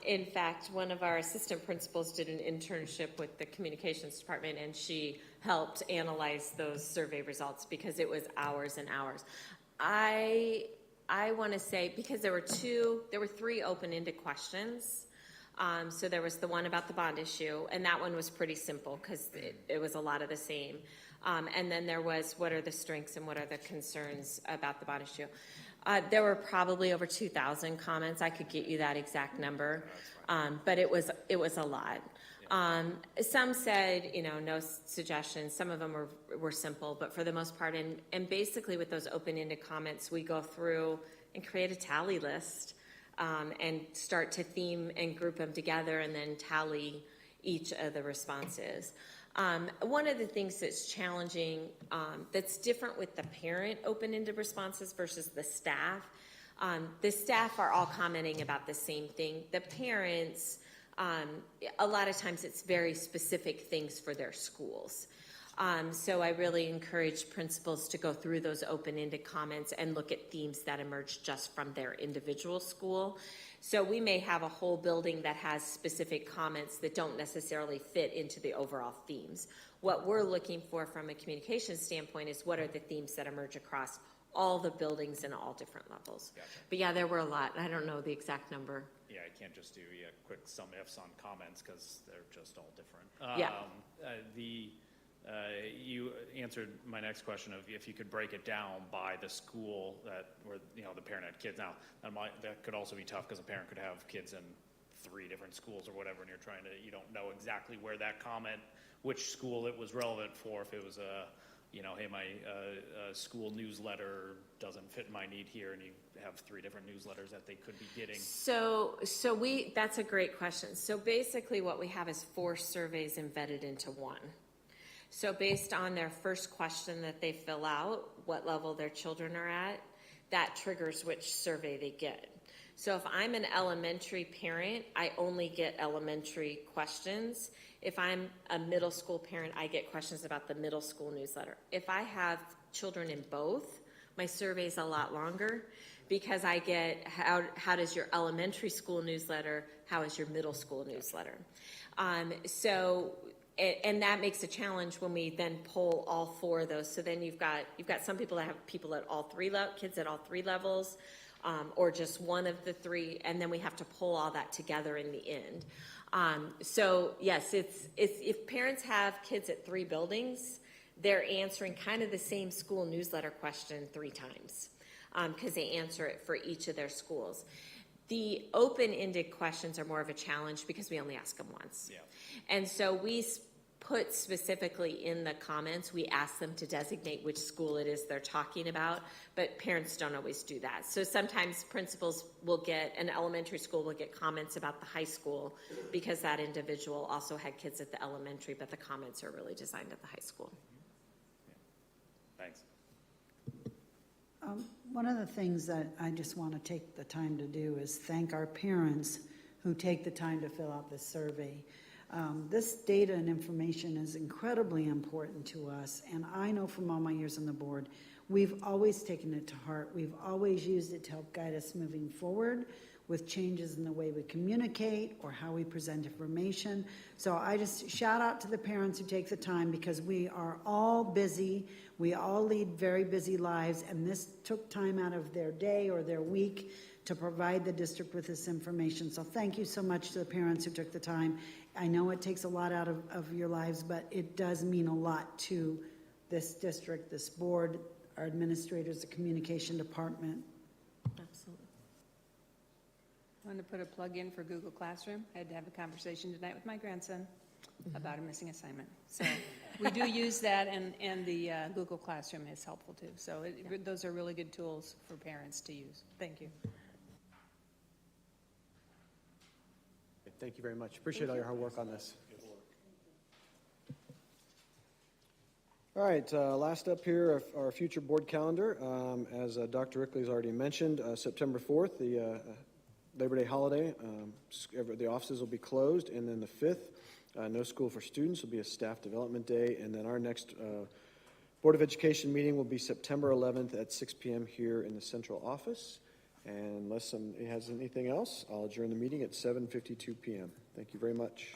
In fact, one of our assistant principals did an internship with the communications department, and she helped analyze those survey results because it was hours and hours. I want to say, because there were 3 open-ended questions. So there was the one about the bond issue, and that one was pretty simple because it was a lot of the same. And then there was, what are the strengths and what are the concerns about the bond issue? There were probably over 2,000 comments. I could get you that exact number, but it was a lot. Some said, you know, no suggestions. Some of them were simple, but for the most part, and basically with those open-ended comments, we go through and create a tally list and start to theme and group them together and then tally each of the responses. One of the things that's challenging, that's different with the parent open-ended responses versus the staff are all commenting about the same thing. The parents, a lot of times it's very specific things for their schools. So I really encourage principals to go through those open-ended comments and look at themes that emerge just from their individual school. So we may have a whole building that has specific comments that don't necessarily fit into the overall themes. What we're looking for from a communication standpoint is what are the themes that emerge across all the buildings and all different levels. Gotcha. But yeah, there were a lot. I don't know the exact number. Yeah, I can't just do quick sum ifs on comments because they're just all different. You answered my next question of if you could break it down by the school where the parent had kids. Now that could also be tough because a parent could have kids in 3 different schools or whatever, and you don't know exactly where that comment, which school it was relevant for, if it was hey, my school newsletter doesn't fit my need here, and you have 3 different newsletters that they could be getting. That's a great question. So basically what we have is 4 surveys embedded into one. So based on their first question that they fill out, what level their children are at, that triggers which survey they get. So if I'm an elementary parent, I only get elementary questions. If I'm a middle school parent, I get questions about the middle school newsletter. If I have children in both, my survey is a lot longer because I get how does your elementary school newsletter, how is your middle school newsletter? And that makes a challenge when we then pull all 4 of those. So then you've got some people that have people at all 3 kids at all 3 levels, or just one of the 3, and then we have to pull all that together in the end. So yes, it's if parents have kids at 3 buildings, they're answering kind of the same school newsletter question 3 times because they answer it for each of their schools. The open-ended questions are more of a challenge because we only ask them once. Yeah. And so we put specifically in the comments, we ask them to designate which school it is they're talking about, but parents don't always do that. So sometimes principals will an elementary school will get comments about the high school because that individual also had kids at the elementary, but the comments are really designed at the high school. Thanks. One of the things that I just want to take the time to do is thank our parents who take the time to fill out this survey. This data and information is incredibly important to us, and I know from all my years on the board, we've always taken it to heart. We've always used it to help guide us moving forward with changes in the way we communicate or how we present information. So I just shout out to the parents who take the time because we are all busy. We all lead very busy lives, and this took time out of their day or their week to provide the district with this information. So thank you so much to the parents who took the time. I know it takes a lot out of your lives, but it does mean a lot to this district, this board, our administrators, the communication department. Absolutely. I want to put a plug in for Google Classroom. I had to have a conversation tonight with my grandson about a missing assignment. So we do use that, and the Google Classroom is helpful too. So those are really good tools for parents to use. Thank you. Thank you very much. Appreciate all your hard work on this. All right, last up here, our future board calendar. As Dr. Rickley has already mentioned, September 4th, the Labor Day holiday, the offices will be closed, and then the 5th, no school for students, will be a staff development day, and then our next Board of Education meeting will be September 11th at 6 p.m. here in the central office. And unless somebody has anything else, I'll adjourn the meeting at 7:52 p.m. Thank you very much.